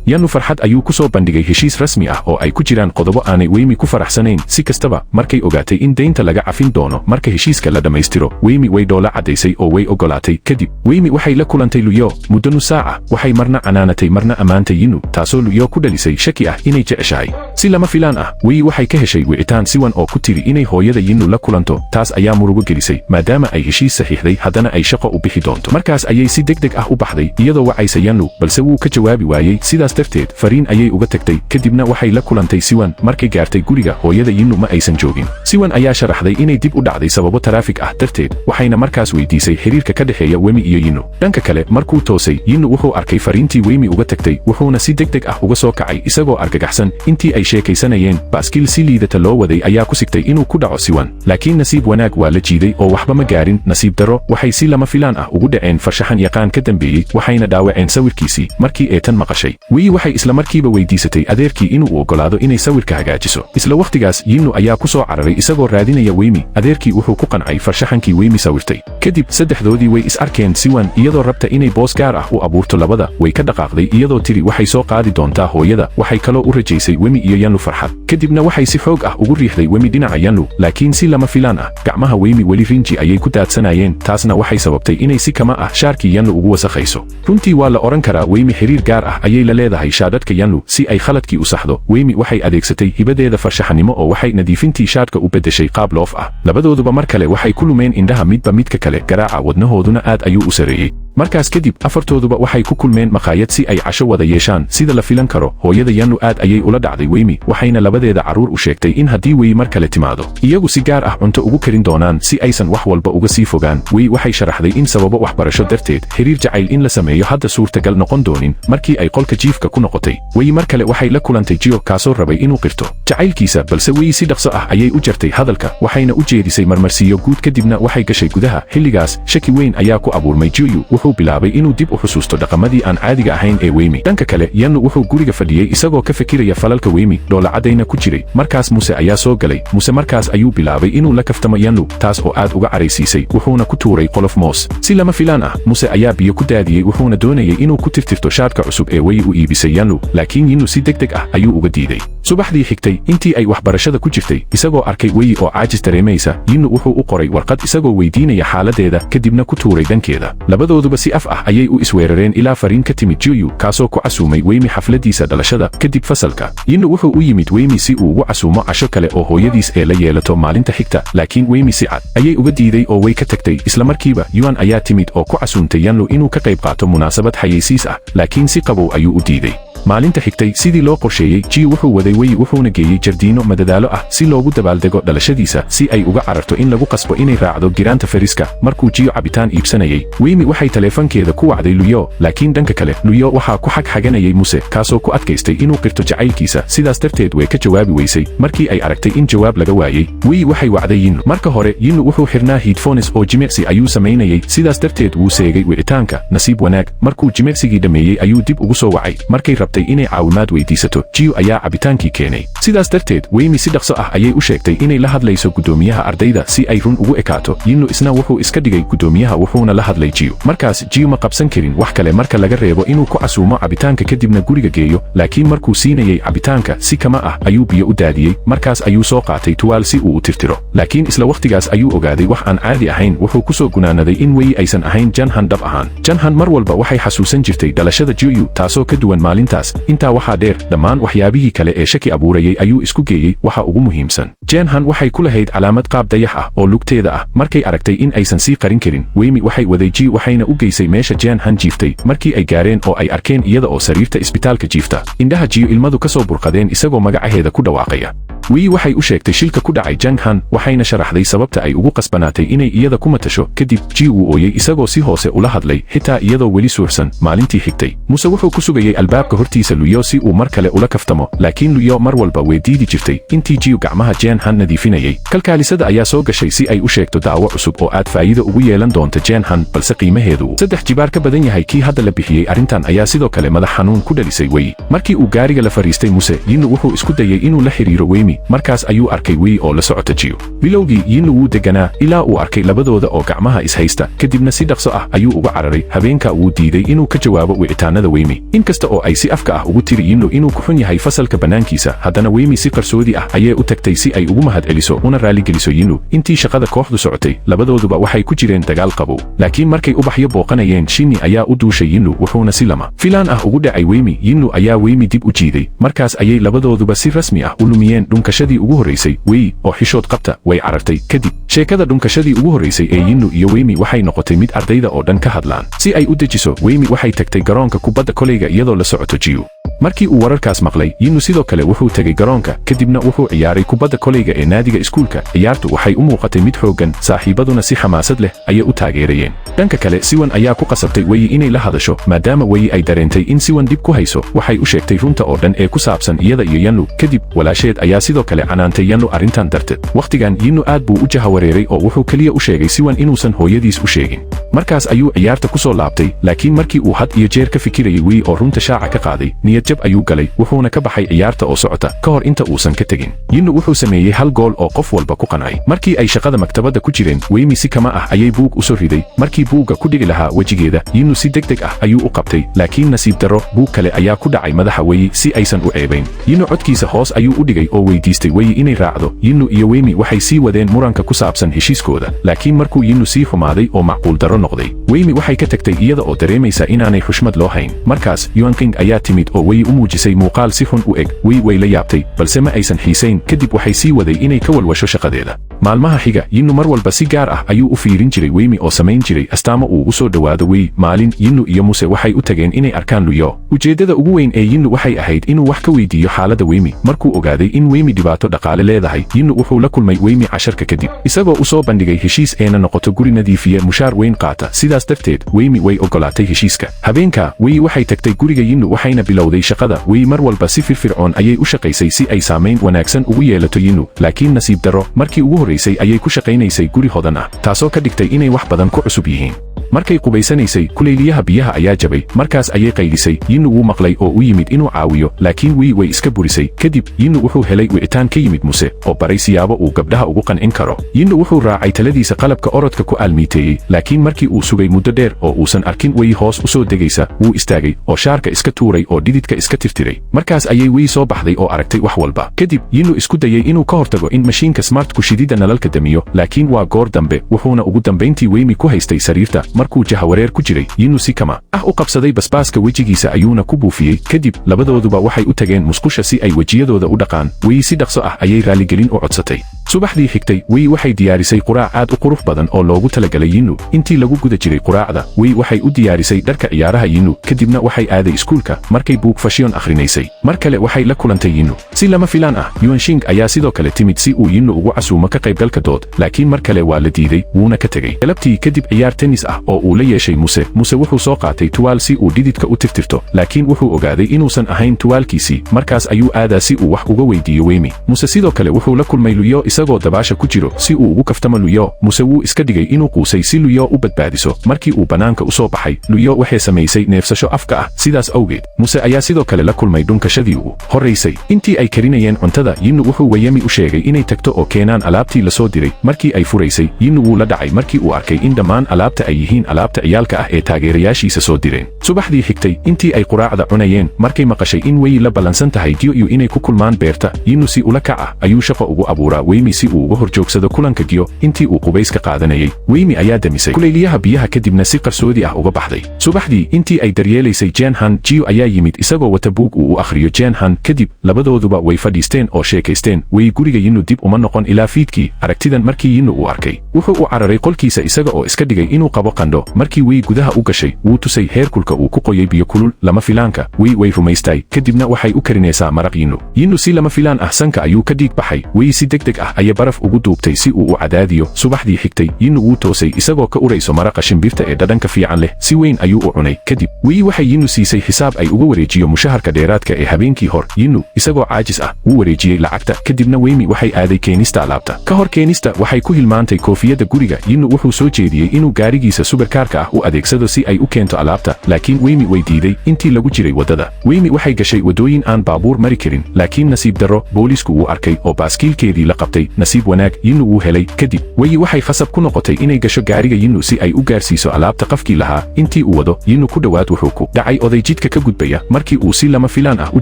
Yinlu farxad ayuu ku soo bandhigay heshiis rasmi ah oo ay ku jiraan qodobo aanay Wei ku faraxsanayn si kastaba markay ogaatay in deynta laga cafin doono marka heshiiska la dhammaystiro Wei way dhoola cadaysay oo way ogolaatay kadib Wei waxay la kulantay Luyo muddo nus saaca waxay marna canaanatay marna ammaantay Yinlu taasoo Luyo ku dhalisay shaki ah inay jeceshahay si lama filaan ah Wei waxay ka heshay wicitaan siwan oo ku tiri inay hooyada Yinlu la kulanto taas ayaa murugo gelisay maadaama ay heshiis saxiixday haddana ay shaqo u bixi doonto markaas ayay si degdeg ah u baxday iyadoo wacaysa Yinlu balse wuu ka jawaabi waayey sidaas darteed fariin ayay uga tagtay kadibna waxay la kulantay Siwan markay gaartay guriga hooyada Yinlu ma aysan joogin Siwan ayaa sharaxday inay dib u dhacday sababo taraafik ah darteed waxayna markaas weydiisay xiriirka ka dhexeeya Wemi iyo Yinlu. dhanka kale markuu toosay Yinlu wuxuu arkay fariintii Wemi uga tagtay wuxuuna si degdeg ah uga soo kacay isagoo argagaxsan. intii ay sheekaysanayeen baaskiil si liidata loo waday ayaa ku sigtay inuu ku dhaco Siwan, laakiin nasiib wanaag waa la jiiday oo waxba ma gaarin. nasiib daro waxay si lama filaan ah ugu dhaceen farshaxan yaqaan ka dambeeyey waxayna dhaawaceen sawirkiisii. markii ay tan maqashay Wei waxay isla markiiba weydiisatay adeerkii inuu ogolaado inay sawirka hagaajiso. isla waqtigaas Yinlu ayaa ku soo cararay isagoo raadinaya Wemi. adeerkii wuxuu ku qancay farshaxankii Wemi sawirtay. kadib saddexdoodii way is arkeen Siwan iyadoo rabta inay boos gaar ah u abuurto labada way ka dhaqaaqday iyadoo tiri waxay soo qaadi doontaa hooyada. waxay kaloo u rajaysay Wemi iyo Yanlu farxad. kadibna waxay si xoog ah ugu riixday Wemi dhinaca Yanlu, laakiin si lama filaan ah gacmaha Wemi weli rinji ayay ku daadsanayeen. taasna waxay sababtay inay si kama ah shaarkii Yanlu ugu wasakhayso. runtii waa la oran karaa Wemi xiriir gaar ah ayay la leedahay shaadhadhka Yanlu si ay khaladkii u saxdo. Wemi waxay adeegsatay hibadeeda farshaxanimo oo waxay nadiifintii shaadhka u beddeshay qaab loof ah. labadooduba mar kale waxay ku lumeen indhaha midba midka kale, garaaca wadnahooduna aad ayuu u sareeyey. markaas kadib afartooduba waxay ku kulmeen maqaayad si ay casho wada yeeshaan. sida la filan karo hooyada Yanlu aad ayay ula dhacday Wemi waxayna labadeeda carruur u sheegtay in haddii Wei mar kale timaado iyagu si gaar ah cunto ugu karin doonaan si aysan wax walba uga sii fogaan. Wei waxay sharaxday in sababo waxbarasho darteed xiriir jacayl in la sameeyo hadda suurtagal noqon doonin. markii ay qolka jiifka ku noqotay Wei mar kale waxay la kulantay Jiyo kaasoo rabay inuu qirto jacaylkiisa, balse Wei si dhaqso ah ayay u jartay hadalka waxayna u jeedisay marmarsiiyo guud. kadibna waxay gashay gudaha. xilligaas shaki weyn ayaa ku abuurmay Jiyo wuxuu bilaabay inuu dib u xusuusto dhaqamadii aan caadiga ahayn ee Wemi. dhanka kale Yanlu wuxuu guriga fadhiyey isagoo ka fikiraya falalka Wemi, dhoolacadayna ku jiray. markaas Muse ayaa soo galay. Muse markaas ayuu bilaabay inuu la kaftamo Yanlu, taas oo aad uga caraysiisay wuxuuna ku tuuray qolof moos. si lama filaan ah Muse ayaa biyo ku daadiyey wuxuuna doonayay inuu ku tirtirto shaadhka cusub ee Wei u iibisay Yanlu, laakiin Yinlu si degdeg ah ayuu uga diiday. subaxdii xigtay intii ay waxbarashada ku jirtay isagoo arkay Wei oo caajis dareemaysa, Yinlu wuxuu u qoray warqad isagoo weydiinaya xaaladeeda kadibna ku tuuray dhankeeda. labadooduba si af ah ayay u isweerareen ilaa fariin ka timid Jiyo kaasoo ku casuumay Wemi xafladiisa dhalashada. kadib fasalka Yinlu wuxuu u yimid Wemi si uu ugu casuumo casho kale oo hooyadiis ee la yeelato maalinta xigta, laakiin Wemi si cad ayay uga diiday oo way ka tagtay. isla markiiba Yuan ayaa timid oo ku casuumtay Yanlu inuu ka qayb qaato munaasabad xayeysiis ah, laakiin si qabow ayuu u diiday. maalinta xigtay sidii loo qorsheeyey Jiyo wuxuu waday Wei wuxuuna geeyey jardiino madadaalo ah si loogu dabaaldego dhalashadiisa si ay uga cararto in lagu qasbo inay raacdo giraanta fariska. markuu Jiyo cabitaan iibsanayay Wemi waxay taleefankeeda ku wacday Luyo, laakiin dhanka kale Luyo waxaa ku xagxaganayay Muse kaasoo ku adkaystay inuu qirto jacaylkiisa. sidaas darteed way ka jawaabi weysay. markii ay aragtay in jawaab laga waayey Wei waxay wacday Yinlu. marka hore Yinlu wuxuu xirnaa headphones oo jimicsi ayuu samaynayay, sidaas darteed wuu seegay wicitaanka. nasiib wanaag markuu jimicsigii dhammeeyey ayuu dib ugu soo wacay. markay inay caawimaad weydiisato Jiyo ayaa cabitaankii keenay. sidaas darteed Wemi si dhaqso ah ayay u sheegtay inay la hadlayso gudoomiyaha ardayda si ay run ugu ekaato. Yinlu isna wuxuu iska dhigay gudoomiyaha wuxuuna la hadlay Jiyo. markaas Jiyo ma qabsan karin wax kale marka laga reebo inuu ku casuumo cabitaanka kadibna guriga geeyo, laakiin markuu siinayay cabitaanka si kama ah ayuu biyo u daadiyey. markaas ayuu soo qaatay tuwaal si uu u tirtiro, laakiin isla waqtigaas ayuu ogaaday wax aan caadi ahayn. wuxuu ku soo gunaanaday in Wei aysan ahayn Janhan dhab ahaan. Janhan mar walba waxay xasuusan jirtay dhalashada Jiyo taasoo ka duwan maalintaas. intaa waxaa dheer dhammaan waxyaabihii kale ee shaki abuurayay ayuu isku geeyey waxa ugu muhiimsan. Janhan waxay ku lahayd calaamad qaab dayax ah oo lugteeda ah. markay aragtay in aysan sii qarin karin Wemi waxay waday Jiyo waxayna u geysay meesha Janhan jiiftay. markii ay gaareen oo ay arkeen iyada oo sariirta isbitaalka jiifta indhaha Jiyo ilmadu ka soo burqadeen isagoo magacaheeda ku dhawaaqaya. Wei waxay u sheegtay shilka ku dhacay Janhan waxayna sharaxday sababta ay ugu qasbanaatay inay iyada ku matasho. kadib Jiyo wuu ooyey isagoo si hoose ula hadlay xitaa iyadoo weli suursan. maalintii xigtay Muse wuxuu ku sugayay albaabka hortiisa Luyo si uu mar kale ula kaftamo, laakiin Luyo mar walba way diidi jirtay. intii Jiyo gacmaha Janhan nadiifinayay kalkaalisada ayaa soo gashay si ay u sheegto daawo cusub oo aad faa'iido ugu yeelan doonta Janhan, balse qiimaheedu 3 jibaar ka badan yahay kii hadda la bixiyey. arrintan ayaa sidoo kale madax xanuun ku dhalisay Wei. markii uu gaariga la fariistay Muse, Yinlu wuxuu isku dayay inuu la xiriiro Wemi. markaas ayuu arkay Wei oo la socota Jiyo. bilowgii Yinlu wuu deganaa ilaa uu arkay labadooda oo gacmaha ishaysta, kadibna si dhaqso ah ayuu uga cararay. habeenka wuu diiday inuu ka jawaabo wicitaanada Wemi. inkasta oo ay si afka ah ugu tiri Yinlu inuu ku xun yahay fasalka banaankiisa, haddana Wemi si qarsoodi ah ayay u tagtay si ay ugu mahadceliso una raaligeliso Yinlu. intii shaqada kooxdu socotay labadooduba waxay ku jireen dagaal qabow, laakiin markay ubaxyo booqanayeen Shinni ayaa u duushay Yinlu wuxuuna si lama filaan ah ugu dhacay Wemi. Yinlu ayaa Wemi dib u jiiday. markaas ayay labadooduba si rasmi ah u lumiyeen dhunkashadii ugu horreysay. Wei oo xishood qabta way carartay. kadib sheekada dhunkashadii ugu horreysay ee Yinlu iyo Wemi waxay noqotay mid ardayda oo dhan ka hadlaan. si ay u dejiso Wemi waxay tagtay garoonka kubadda koleyga iyadoo la socoto Jiyo. markii uu wararkaas maqlay Yinu sidoo kale wuxuu tagay garoonka kadibna wuxuu ciyaaray kubadda koleyga ee naadiga iskuulka ciyaartu waxay u muuqatay mid xooggan saaxiibaduna si xamaasad leh ayay u taageerayeen dhanka kale Siwan ayaa ku qasabtay Wei inay la hadasho maadaama Wei ay dareentay in Siwan dib ku hayso waxay u sheegtay runta oo dhan ee ku saabsan iyada iyo Yanlu kadib walaasheed ayaa sidoo kale canaantay Yanlu arrintan darteed waqtigan Yinu aad buu u jahawareeray oo wuxuu kaliya u sheegay Siwan inuusan hooyadiis u sheegin markaas ayuu ciyaarta ku soo laabtay laakiin markii uu had iyo jeer ka fikirayay Wei oo runta shaaca ka qaaday niyad jab ayuu galay wuxuuna ka baxay ciyaarta oo socota ka hor inta uusan ka tegin Yinu wuxuu sameeyay hal gool oo qof walba ku qancay markii ay shaqada maktabadda ku jireen Wei si kama ah ayay buug u soo riday markii buugga ku dhigi lahaa wejigeeda Yinu si degdeg ah ayuu u qabtay laakiin nasiib darro buug kale ayaa ku dhacay madaxa Wei si aysan u ceebayn Yinu codkiisa hoos ayuu u dhigay oo weydiistay Wei inay raacdo Yinu iyo Wei waxay sii wadeen muranka ku saabsan heshiiskooda laakiin markuu Yinu sii xumaaday oo macquul darro noqday Wei waxay ka tagtay iyada oo dareemaysa inaanay xushmad loo hayn markaas Yuan King ayaa timid oo Wei u muujisay muuqaal si xun u eg Wei la yaabtay balse ma aysan xiisayn kadib waxay sii waday inay ka walwasho shaqadeeda maalmaha xiga Yinu mar walba si gaar ah ayuu u fiirin jiray Wei oo samayn jiray astaamo uu u soo dhawaado Wei maalin Yinu iyo Muse waxay u tageen inay arkaan Luyo ujeedada ugu weyn ee Yinu waxay ahayd inuu wax ka weydiiyo xaaladda Wei markuu ogaaday in Wei dhibaato dhaqaale leedahay Yinu wuxuu la kulmay Wei casharka kadib isagoo u soo bandhigay heshiis eena noqoto guri nadiifiye mushaar weyn qaata sidaas darteed Wei way ogolaatay heshiiska habeenka Wei waxay tagtay guriga Yinu waxayna bilowday shaqada Wei mar walba si firfircoon ayay u shaqaysay si ay saameyn wanaagsan ugu yeelato Yinu laakiin nasiib darro markii ugu horeysay ayay ku shaqaynaysay guri hodan ah taasoo ka dhigtay inay wax badan ku cusub yihiin markay qubaysanaysay kulayliyaha biyaha ayaa jabay markaas ayay qaylisay Yinu wuu maqlay oo u yimid inuu caawiyo laakiin Wei way iska burisay kadib Yinu wuxuu helay wicitaan ka yimid Muse oo baray siyaabo uu gabdhaha ugu qancin karo Yinu wuxuu raacay taladiisa qalabka orodka ku aalmiiteeyey laakiin markii uu sugay muddo dheer oo uusan arkin Wei hoos u soo degaysa wuu istaagay oo shaarka iska tuuray oo dhididka iska tirtiray markaas ayay Wei soo baxday oo aragtay wax walba kadib Yinu isku dayay inuu ka hortago in mashiinka smart ku shidida nalalka damiyo laakiin waa goor dambe wuxuuna ugu dambayntii Wei ku haystay sariirta markuu jahawareer ku jiray Yinu si kama ah u qabsaday basbaaska wejigiisa ayuuna ku buufiyey kadib labadooduba waxay u tageen musqusha si ay wejiyadooda u dhaqaan Wei si dhaqso ah ayay raaligelin u codsatay subaxdii xigtay Wei waxay diyaarisay quraac aad u qurux badan oo loogu talagalay Yinu intii lagu guda jiray quraacda Wei waxay u diyaarisay dharka ciyaaraha Yinu kadibna waxay aaday iskuulka markay buug fashion akhrinaysay mar kale waxay la kulantay Yinu si lama filaan ah Yuan Xing ayaa sidoo kale timid si uu Yinu ugu casuumo ka qaybgalka dood laakiin mar kale waa la diiday wuuna ka tegay galabtii kadib ciyaar tennis ah oo uu la yeeshay Muse wuxuu soo qaatay tuwaal si uu dhididka u tirtirto laakiin wuxuu ogaaday inuusan ahayn tuwaalkiisii markaas ayuu aadaa si uu wax uga weydiiyo Wei Muse sidoo kale wuxuu la kulmay Luyo isagoo dabaasha ku jiro si uu ugu kaftamo Luyo Muse wuu iska dhigay inuu quusay si Luyo u badbaadiso markii uu banaanka u soo baxay Luyo waxay samaysay neefsasho afka ah sidaas awgeed Muse ayaa sidoo kale la kulmay dhunkashadii ugu horeysay intii ay karinayeen cuntada Yinu wuxuu Wei u sheegay inay tagto oo keenaan alaabtii la soo diray markii ay furaysay Yinu wuu la dhacay markii uu arkay in dhammaan alaabta ay yihiin alaabta ciyaalka ah ee taageerayaashiisa soo direen subaxdii xigtay intii ay quraacda cunayeen markay maqashay in Wei la ballansan tahay Gyo iyo inay ku kulmaan beerta Yinu si ula kac ah ayuu shaqo ugu abuuraa Wei si uu uga horjoogsado kulanka Gyo intii uu qubayska qaadanayay Wei ayaa damisay kulayliyaha biyaha kadibna si qarsoodi ah uga baxday subaxdii intii ay daryeelaysay Jianhan Gyo ayaa yimid isagoo wata buug uu u akhriyo Jianhan kadib labadooduba way fadhiisteen oo sheekaysteen Wei guriga Yinu dib uma noqon ilaa fiidkii aragtidan markii Yinu uu arkay wuxuu u cararay qolkiisa isaga oo iska dhigay inuu qabo qandho markii Wei gudaha u gashay wuu tusay heerkulka uu ku qoyay biyo kulul lama filaanka Wei way rumaystay kadibna waxay u karinaysaa maraq Yinu si lama filaan ah sanka ayuu ka dhiig baxay Wei si degdeg ah ayay baraf ugu duubtay si uu u cadaadiyo subaxdii xigtay Yinu wuu toosay isagoo ka urayso maraqa shimbirta ee dhadhanka fiican leh si weyn ayuu u cunay kadib Wei waxay Yinu siisay xisaab ay uga wareejiyo mushaharka dheeraadka ee habeenkii hor Yinu isagoo caajis ah wuu wareejiyey lacagta kadibna Wei waxay aaday keenista alaabta ka hor keenista waxay ku hilmaantay koofiyadda guriga Yinu wuxuu soo jeediyey inuu gaarigiisa superkaarka ah u adeegsado si ay u keento alaabta laakiin Wei way diiday intii lagu jiray wadada Wei waxay gashay wadooyin aan baabuur mari karin laakiin nasiib darro boolisku wuu arkay oo baaskiilkeedii la qabtay nasiib wanaag Yinu wuu helay kadib Wei waxay khasab ku noqotay inay gasho gaariga Yinu si ay u gaarsiiso alaabta qafkii lahaa intii uu wado Yinu ku dhowaad wuxuu ku dhacay oday jidka ka gudbaya markii uu si lama filaan ah u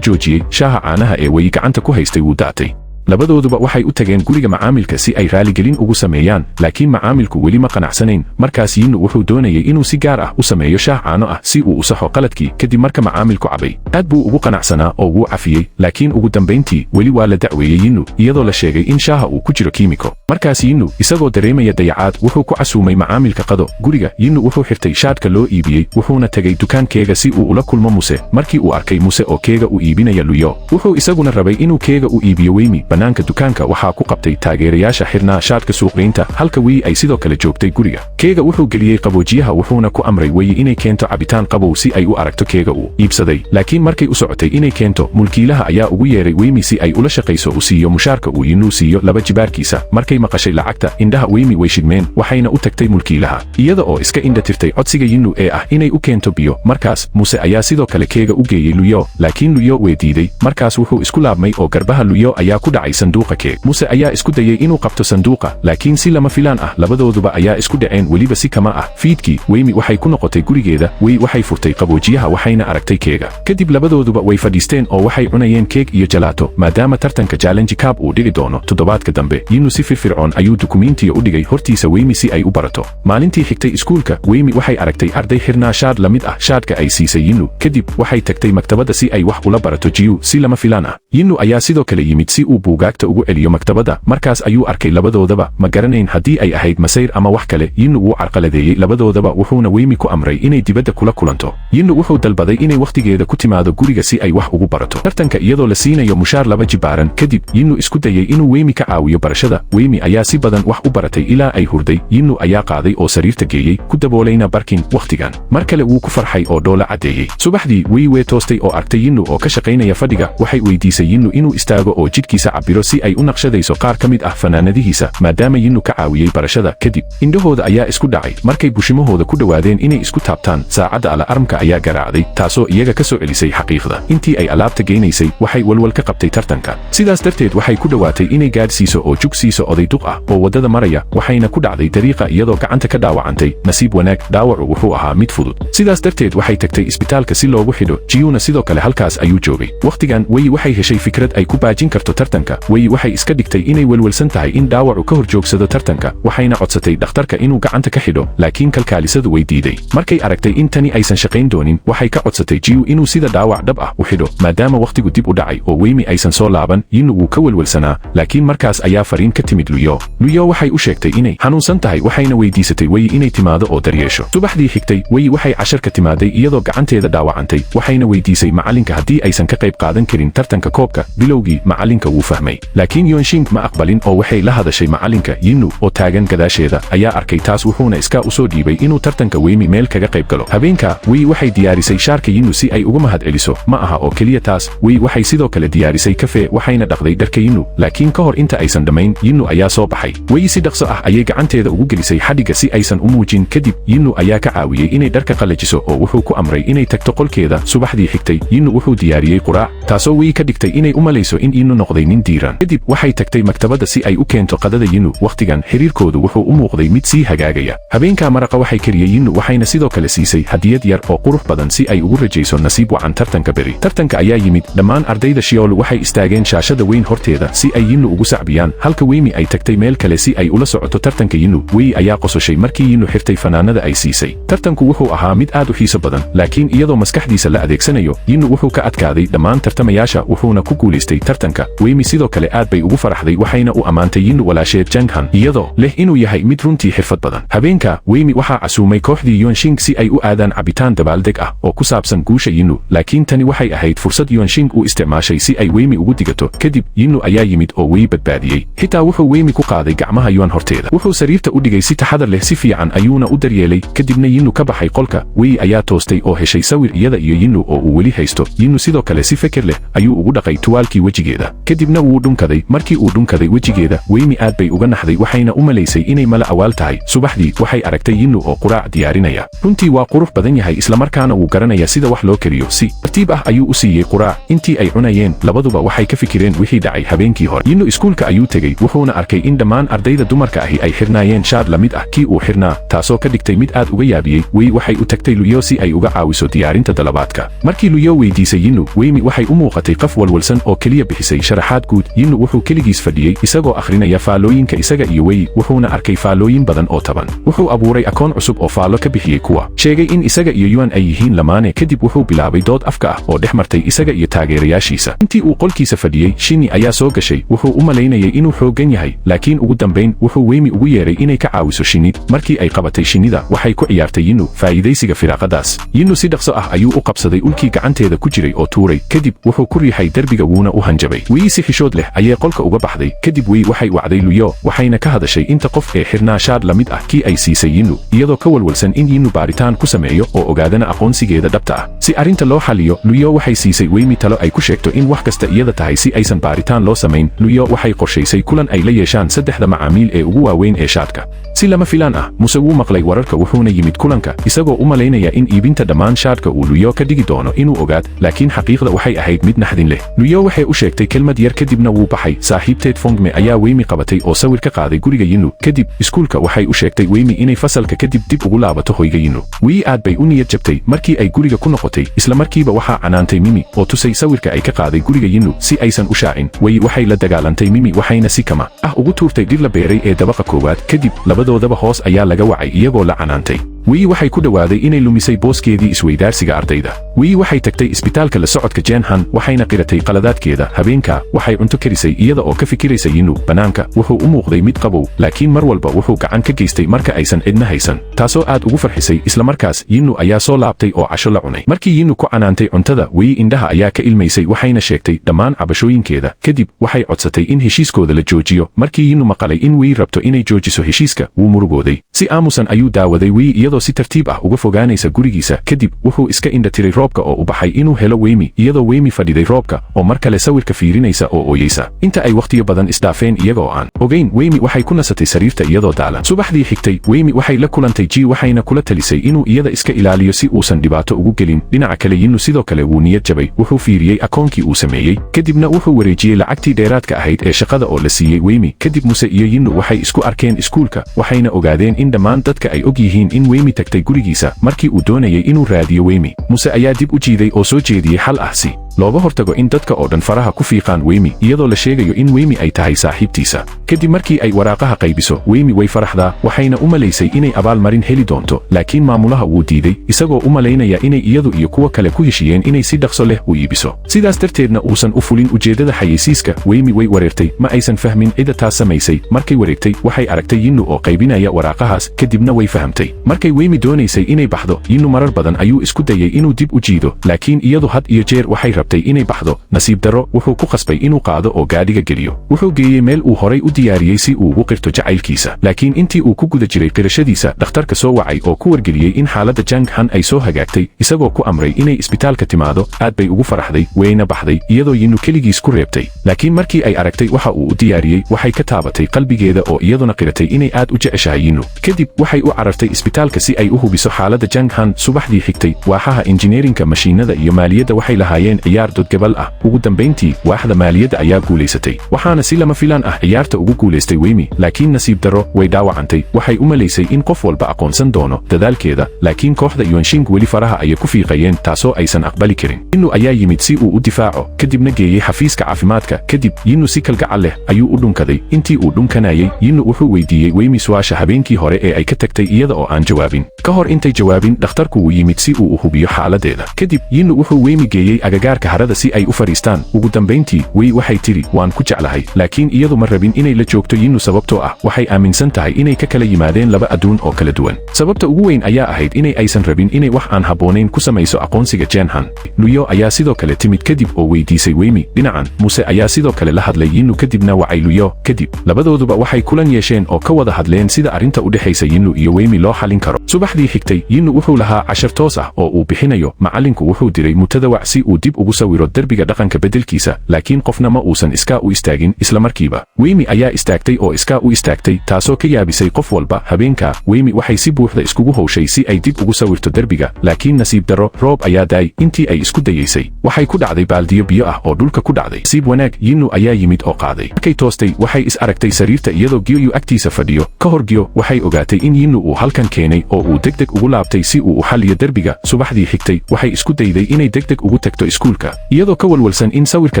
joojiyey shaaha caanaha ee Wei gacanta ku haystay wuu daatay labadooduba waxay u tageen guriga macaamilka si ay raaligelin ugu sameeyaan, laakiin macaamilku weli ma qanacsanayn. Markaas Yinnu wuxuu doonayay inuu si gaar ah u sameeyo shaah caano ah si uu u saxo qaladkii. Kadib marka macaamilku cabay, aad buu ugu qanacsanaa oo wuu cafiyey, laakiin ugu dambayntii weli waa la dacweeyey Yinnu iyadoo la sheegay in shaaha uu ku jiro kiimiko. Markaas Yinnu isagoo dareemaya dayacaad wuxuu ku casuumay macaamilka qado guriga. Yinnu wuxuu xirtay shaadhka loo iibiyey wuxuuna tegay dukaan keega si uu ula kulmo Muse. Markii uu arkay Muse oo keega u iibinaya Luyo, wuxuu isaguna rabay inuu keega u iibiyo Weymi. Banaanka dukaanka waxaa ku qabtay taageerayaasha xirnaa shaadhka suuqgeynta, halka Wei ay sidoo kale joogtay guriga. Keega wuxuu geliyey qaboojiyaha wuxuuna ku amray Wei inay keento cabitaan qabow si ay u aragto keega uu iibsaday. Laakiin markay u socotay inay keento, mulkiilaha ayaa ugu yeeray Weymi si ay ula shaqayso u siiyo mushaarka uu Yinnu siiyo 2 jibaarkiisa. Markay maqashay lacagta, indhaha Weymi way shidmeen waxayna u tagtay mulkiilaha iyada oo iska indha tirtay codsiga Yinnu ee ah inay u keento biyo. Markaas Muse ayaa sidoo kale keega u geeyey Luyo, laakiin Luyo way diiday. Markaas wuxuu isku laabmay oo garbaha Luyo ayaa ku dhacay sanduuqa keeg. Muse ayaa isku dayay inuu qabto sanduuqa, laakiin si lama filaan ah labadooduba ayaa isku dhaceen, weliba si kama ah. Fiidkii Weymi waxay ku noqotay gurigeeda. Wei waxay furtay qaboojiyaha waxayna aragtay keega. Kadib labadooduba way fadhiisteen oo waxay cunayeen keeg iyo jalaato. Maadaama tartanka Challenge Cup uu dhigi doono toddobaadka dambe, Yinnu si firfircoon ayuu dukumiintiyo u dhigay hortiisa Weymi si ay u barato. Maalintii xigtay iskuulka, Weymi waxay aragtay arday xirnaa shaadh la mid ah shaadhka ay siisay Yinnu. Kadib waxay tagtay maktabadda si ay wax ula barato Jiyu si lama filaan ah. Yinnu ayaa sidoo kale yimid si uu buugaagta ugu celiyo maktabadda. Markaas ayuu arkay labadoodaba, ma garanayn haddii ay ahayd masayr ama wax kale. Yinnu wuu carqaladeeyey labadoodaba wuxuuna Weymi ku amray inay dibadda kula kulanto. Yinnu wuxuu dalbaday inay wakhtigeeda ku timaado guriga si ay wax ugu barato tartanka iyadoo la siinayo mushaar 2 jibaaran. Kadib Yinnu isku dayay inuu Weymi ka caawiyo barashada. Weymi ayaa si badan wax u baratay ilaa ay hurday. Yinnu ayaa qaaday oo sariirta geeyey, ku daboolayna barkin. Wakhtigan mar kale wuu ku farxay oo dhoola caddeeyey. Subaxdii Wei way toostay oo arktay Yinnu oo ka shaqaynaya fadhiga. Waxay weydiisay Yinnu inuu istaago oo jidhkiisa cabbiro si ay u naqshadayso qaar ka mid ah fanaanadihiisa, maadaama Yinnu ka caawiyey barashada. Kadib indhahooda ayaa isku dhacay. Markay bushimahooda ku dhowaadeen inay isku taabtaan, saacadda alarmka ayaa garaacday, taasoo iyaga ka soo celisay xaqiiqda. Intii ay alaabta geynaysay, waxay walwal ka qabtay tartanka. Sidaas darteed waxay ku dhowaatay inay gaadhsiiso oo jug siiso oday duq ah oo waddada maraya, waxayna ku dhacday dariiqa iyadoo gacanta ka dhaawacantay. Nasiib wanaag, dhaawacu wuxuu ahaa mid fudud. Sidaas darteed waxay tagtay isbitaalka si loogu xidho. Jiyuna sidoo kale halkaas ayuu joogay. Wakhtigan Wei waxay heshay fikrad ay ku baajin karto tartanka. Wei waxay iska dhigtay inay welwelsan tahay in dhaawacu ka hor joogsado tartanka, waxayna codsatay dhakhtarka inuu gacanta ka xidho, laakiin kalkaalisadu way diiday. Markay aragtay in tani aysan shaqayn doonin, waxay ka codsatay Jiyu inuu sida dhaawac dhab ah u xidho, maadaama wakhtigu dib u dhacay oo Weymi aysan soo laaban. Yinnu wuu ka welwelsanaa, laakiin markaas ayaa fariin ka timid Luyo. Luyo waxay u sheegtay inay xanuunsan tahay waxayna weydiisatay Wei inay timaado oo daryeesho. Subaxdii xigtay, Wei waxay casharka timaaday iyadoo gacanteeda dhaawacantay, waxayna weydiisay macalinka haddii aysan ka qayb qaadan karin tartanka koobka. Bilowgii macalinka wuu fahmay, laakiin Yuanxing ma aqbalin oo waxay la hadashay macalinka. Yinnu oo taagan gadaasheeda ayaa arkay taas wuxuuna iskaa u soo dhiibay inuu tartanka Weymi meel kaga qayb galo. Habeenka Wei waxay diyaarisay shaarka Yinnu si ay uga mahadceliso. Ma aha oo keliya taas, Wei waxay sidoo kale diyaarisay kafee waxayna dhaqday dharka Yinnu, laakiin ka hor inta aysan dhammayn Yinnu ayaa soo baxay. Wei si dhaqso ah ayay gacanteeda ugu gelisay xadhigga si aysan u muujin. Kadib Yinnu ayaa ka caawiyey inay dharka qalajiso oo wuxuu ku amray inay tagto qolkeeda. Subaxdii xigtay, Yinnu wuxuu diyaariyey quraac, taasoo Wei ka dhigtay inay u malayso in Yinnu noqday nin diiran. Kadib waxay tagtay maktabadda si ay u keento qadada Yinnu. Wakhtigan xiriirkoodu wuxuu u muuqday mid sii hagaagaya. Habeenka maraqa waxay kariyey Yinnu waxayna sidoo kale siisay hadiyad yar oo qurux badan si ay ugu rajayso nasiib wacan tartanka beri. Tartanka ayaa yimid. Dhammaan ardayda Shiolu waxay istaageen shaashada weyn horteeda si ay Yinnu ugu sacbiyaan, halka Weymi ay tagtay meel kale si ay ula socoto tartanka Yinnu. Wei ayaa qososhay markii Yinnu xirtay fanaanada ay siisay. Tartanku wuxuu ahaa mid aad u xiiso badan, laakiin iyadoo maskaxdiisa la adeegsanayo, Yinnu wuxuu ka adkaaday dhammaan tartamayaasha wuxuuna ku guulaystay tartanka. Weymi sidoo kale aad bay ugu faraxday waxayna u ammaantay Yinnu walaasheed Janghan iyadoo leh inuu yahay mid runtii xirfad badan. Habeenka Weymi waxaa casuumay kooxdii Yuanxing si ay u aadaan cabitaan dabaaldeg ah oo ku saabsan guusha Yinnu, laakiin tani waxay ahayd fursad Yuanxing u isticmaashay si ay Weymi ugu digato. Kadib Yinnu ayaa yimid oo Wei badbaadiyey. Xitaa wuxuu Weymi ku qaaday gacmaha Yuan horteeda. Wuxuu sariirta u dhigay si taxadar leh, si fiican ayuuna u daryeelay. Kadibna Yinnu ka baxay qolka. Wei ayaa toostay oo heshay sawir iyada iyo Yinnu oo uu weli haysto. Yinnu sidoo kale si fikir leh ayuu ugu dhaqay tuwaalkii wejigeeda. Kadibna wuu dhunkaday. Markii uu dhunkaday wejigeeda, Weymi aad bay uga naxday waxayna u malaysay inay mala awaal tahay. Subaxdii waxay aragtay Yinnu oo quraac diyaarinaya. Runtii waa qurux badan yahay, islamarkaana wuu garanaya sida wax loo kariyo. Si tartiib ah ayuu u siiyey quraac. Intii ay cunayeen, labaduba waxay ka fikireen wixii dhacay habeenkii hore. Yinnu iskuulka ayuu tegey wuxuuna arkay in dhammaan ardayda dumarka ahi ay xirnaayeen shaar la mid ah kii uu xirnaa, taasoo ka dhigtay mid aad uga yaabiyey. Wei waxay u tagtay Luyo si ay uga caawiso diyaarinta dalabaadka. Markii Luyo weydiisay Yinnu, Weymi waxay u muuqatay qof walwalsan oo keliya bixisay sharaxaad guud Yinu wuxuu keligiis fadhiyey isagoo akhrinaya faallooyinka isaga iyo Wei wuxuuna arkay faallooyin badan oo taban wuxuu abuuray akoon cusub oo faallo ka bixiyey kuwa sheegay in isaga iyo Yuan ay yihiin lamaane kadib wuxuu bilaabay dood afka ah oo dhex martay isaga iyo taageerayaashiisa intii uu qolkiisa fadhiyey Shinni ayaa soo gashay wuxuu u malaynayay inuu xooggan yahay laakiin ugu dambayn wuxuu Wei ugu yeeray inay ka caawiso Shinni markii ay qabatay Shinnida waxay ku ciyaartay Yinu faa'iidaysiga firaaqadaas Yinu si dhaqso ah ayuu u qabsaday ulkii gacanteeda ku jiray oo tuuray kadib wuxuu ku riixay derbiga wuuna u hanjabay Wei si xishood leh ayay qolka uga baxday kadib Wei waxay wacday Luyo waxayna ka hadashay inta qof ee xirnaa shaadh la mid ah kii ay siisay Yinu iyadoo ka walwalsan in Yinu baaritaan ku sameeyo oo ogaadana aqoonsigeeda dhabta ah si arrinta loo xaliyo Luyo waxay siisay Wei talo ay ku sheegto in wax kasta iyada tahay si aysan baaritaan loo samayn Luyo waxay qorshaysay kulan ay la yeeshaan saddexda macaamiil ee ugu waaweyn ee shaadhka si lama filaan ah Muse wuu maqlay wararka wuxuuna yimid kulanka isagoo u malaynaya in iibinta dhammaan shaadhka uu Luyo ka dhigi doono inuu ogaad laakiin xaqiiqda waxay ahayd mid naxdin leh Luyo waxay u sheegtay kelmad yar kadibna wuu baxay saaxiibteed Fongme ayaa Wei qabatay oo sawir ka qaaday guriga Yinu kadib iskuulka waxay u sheegtay Wei inay fasalka kadib dib ugu laabato hoyga Yinu Wei aad bay u niyad jabtay markii ay guriga ku noqotay isla markiiba waxaa canaantay Mimi oo tusay sawirka ay ka qaaday guriga Yinu si aysan u shaacin Wei waxay la dagaalantay Mimi waxayna si kama ugu tuurtay dhir la beeray ee dabaqa koowaad kadib labadoodaba hoos ayaa laga wacay iyagoo la canaantay Wei waxay ku dhawaaday inay lumisay booskeedii isweydaarsiga ardayda Wei waxay tagtay isbitaalka la socodka Jenhan waxayna qiratay qaladaadkeeda habeenka waxay cunto karisay iyada oo ka fikiraysa Yinu banaanka wuxuu u muuqday mid qabow laakiin mar walba wuxuu gacan ka geystay marka aysan cidna haysan taasoo aad ugu farxisay isla markaas Yinu ayaa soo laabtay oo casho la cunay markii Yinu ku canaantay cuntada Wei indhaha ayaa ka ilmaysay waxayna sheegtay dhammaan cabashooyinkeeda kadib waxay codsatay in heshiiskooda la joojiyo markii Yinu maqalay in Wei rabto inay joojiso heshiiska wuu murugooday si aamusan ayuu daawaday Wei si tartiib ah uga fogaanaysa gurigiisa kadib wuxuu iska indha tiray roobka oo u baxay inuu helo Wei iyadoo Wei fadhiday roobka oo mar kale sawirka fiirinaysa oo ooyeysa inta ay waqtiyo badan isdhaafeen iyagoo aan ogeyn Wei waxay ku nasatay sariirta iyadoo daalan subaxdii xigtay Wei waxay la kulantay Ji waxayna kula talisay inuu iyada iska ilaaliyo si uusan dhibaato ugu gelin dhinaca kale Yinu sidoo kale wuu niyad jabay wuxuu fiiriyey akoonkii uu sameeyey kadibna wuxuu wareejiyey lacagtii dheeraadka ahayd ee shaqada oo la siiyey Wei kadib Muse iyo Yinu waxay isku arkeen iskuulka waxayna ogaadeen in dhammaan dadka ay og yihiin in Wei tagtay gurigiisa markii uu doonayay inuu raadiyo Wei Muse ayaa dib u jiiday oo soo jeediyey xal ah si looga hortago in dadka oo dhan faraha ku fiiqaan Wei iyadoo la sheegayo in Wei ay tahay saaxiibtiisa kadib markii ay waraaqaha qaybiso Wei way faraxdaa waxayna u malaysay inay abaal marin heli doonto laakiin maamulaha wuu diiday isagoo u malaynaya inay iyadu iyo kuwa kale ku heshiyeen inay si dhaqso leh u iibiso sidaas darteedna uusan u fulin ujeedada xayeysiiska Wei way wareertay ma aysan fahmin cida taas samaysay markay wareegtay waxay aragtay Yinu oo qaybinaya waraaqahaas kadibna way fahamtay markay Wei doonaysay inay baxdo Yinu marar badan ayuu isku dayay inuu dib u jiido laakiin iyadu had iyo jeer waxay rabtay inay baxdo nasiib darro wuxuu ku qasbay inuu qaado oo gaadhiga geliyo wuxuu geeyey meel uu horay u diyaariyey si uu ugu qirto jacaylkiisa laakiin intii uu ku guda jiray qirashadiisa dhakhtarka soo wacay oo ku wargeliyey in xaaladda Jang Han ay soo hagaagtay isagoo ku amray inay isbitaalka timaado aad bay ugu faraxday wayna baxday iyadoo Yinu keligiis ku reebtay laakiin markii ay aragtay waxa uu u diyaariyey waxay ka taabatay qalbigeeda oo iyaduna qiratay inay aad u jeceshahay Yinu kadib waxay u carartay isbitaalka si ay u hubiso xaaladda Jang Han subaxdii xigtay waaxaha injineerinka mashiinada iyo maaliyadda waxay lahaayeen ciyaar dodgabal ah ugu dambayntii waaxda maaliyadda ayaa guulaysatay waxaana si lama filaan ah ciyaarta ugu guulaystay Wei laakiin nasiib darro way dhaawacantay waxay u malaysay in qof walba aqoonsan doono dadaalkeeda laakiin kooxda Yuanxing weli faraha ayay ku fiiqayeen taasoo aysan aqbali karin Yinu ayaa yimid si uu u difaaco kadibna geeyey xafiiska caafimaadka kadib Yinu si kalgacal leh ayuu u dhunkaday intii uu dhunkanayay Yinu wuxuu weydiiyey Wei su'aasha habeenkii hore ee ay ka tagtay iyada oo aan jawaabin ka hor intay jawaabin dhakhtarku wuu yimid si uu u hubiyo xaaladeeda kadib Yinu wuxuu Wei geeyey agagaarka harada si ay u fariistaan ugu dambayntii Wei waxay tiri waan ku jeclahay laakiin iyadu ma rabin inay la joogto Yinu sababtoo ah waxay aaminsan tahay inay ka kala yimaadeen laba adduun oo kala duwan sababta ugu weyn ayaa ahayd inay aysan rabin inay wax aan habboonayn ku samayso aqoonsiga Jenhan Luyo ayaa sidoo kale timid kadib oo weydiisay Wei dhinacan Muse ayaa sidoo kale la hadlay Yinu kadibna wacay Luyo kadib labadooduba waxay kulan yeesheen oo ka wada hadleen sida arrinta u dhexaysa Yinu iyo Wei loo xalin karo subaxdii xigtay Yinu wuxuu lahaa cashar toos ah oo uu bixinayo macallinku wuxuu diray mutadawac si uu dib ugu sawiro derbiga dhaqanka bedelkiisa laakiin qofna ma uusan iskaa u istaagin isla markiiba Wei ayaa istaagtay oo iskaa u istaagtay taasoo ka yaabisay qof walba habeenka Wei waxay si buuxda iskugu howshay si ay dib ugu sawirto derbiga laakiin nasiib darro roob ayaa daay intii ay isku dayeysay waxay ku dhacday baaldiyo biyo ah oo dhulka ku dhacday siib wanaag Yinu ayaa yimid oo qaaday markay toostay waxay is aragtay sariirta iyadoo Gyo agtiisa fadhiyo ka hor Gyo waxay ogaatay in Yinu uu halkan keenay oo uu degdeg ugu laabtay si uu u xalliyo derbiga subaxdii xigtay waxay isku dayday inay degdeg ugu tagto iskuulka sawirka iyadoo ka walwalsan in sawirka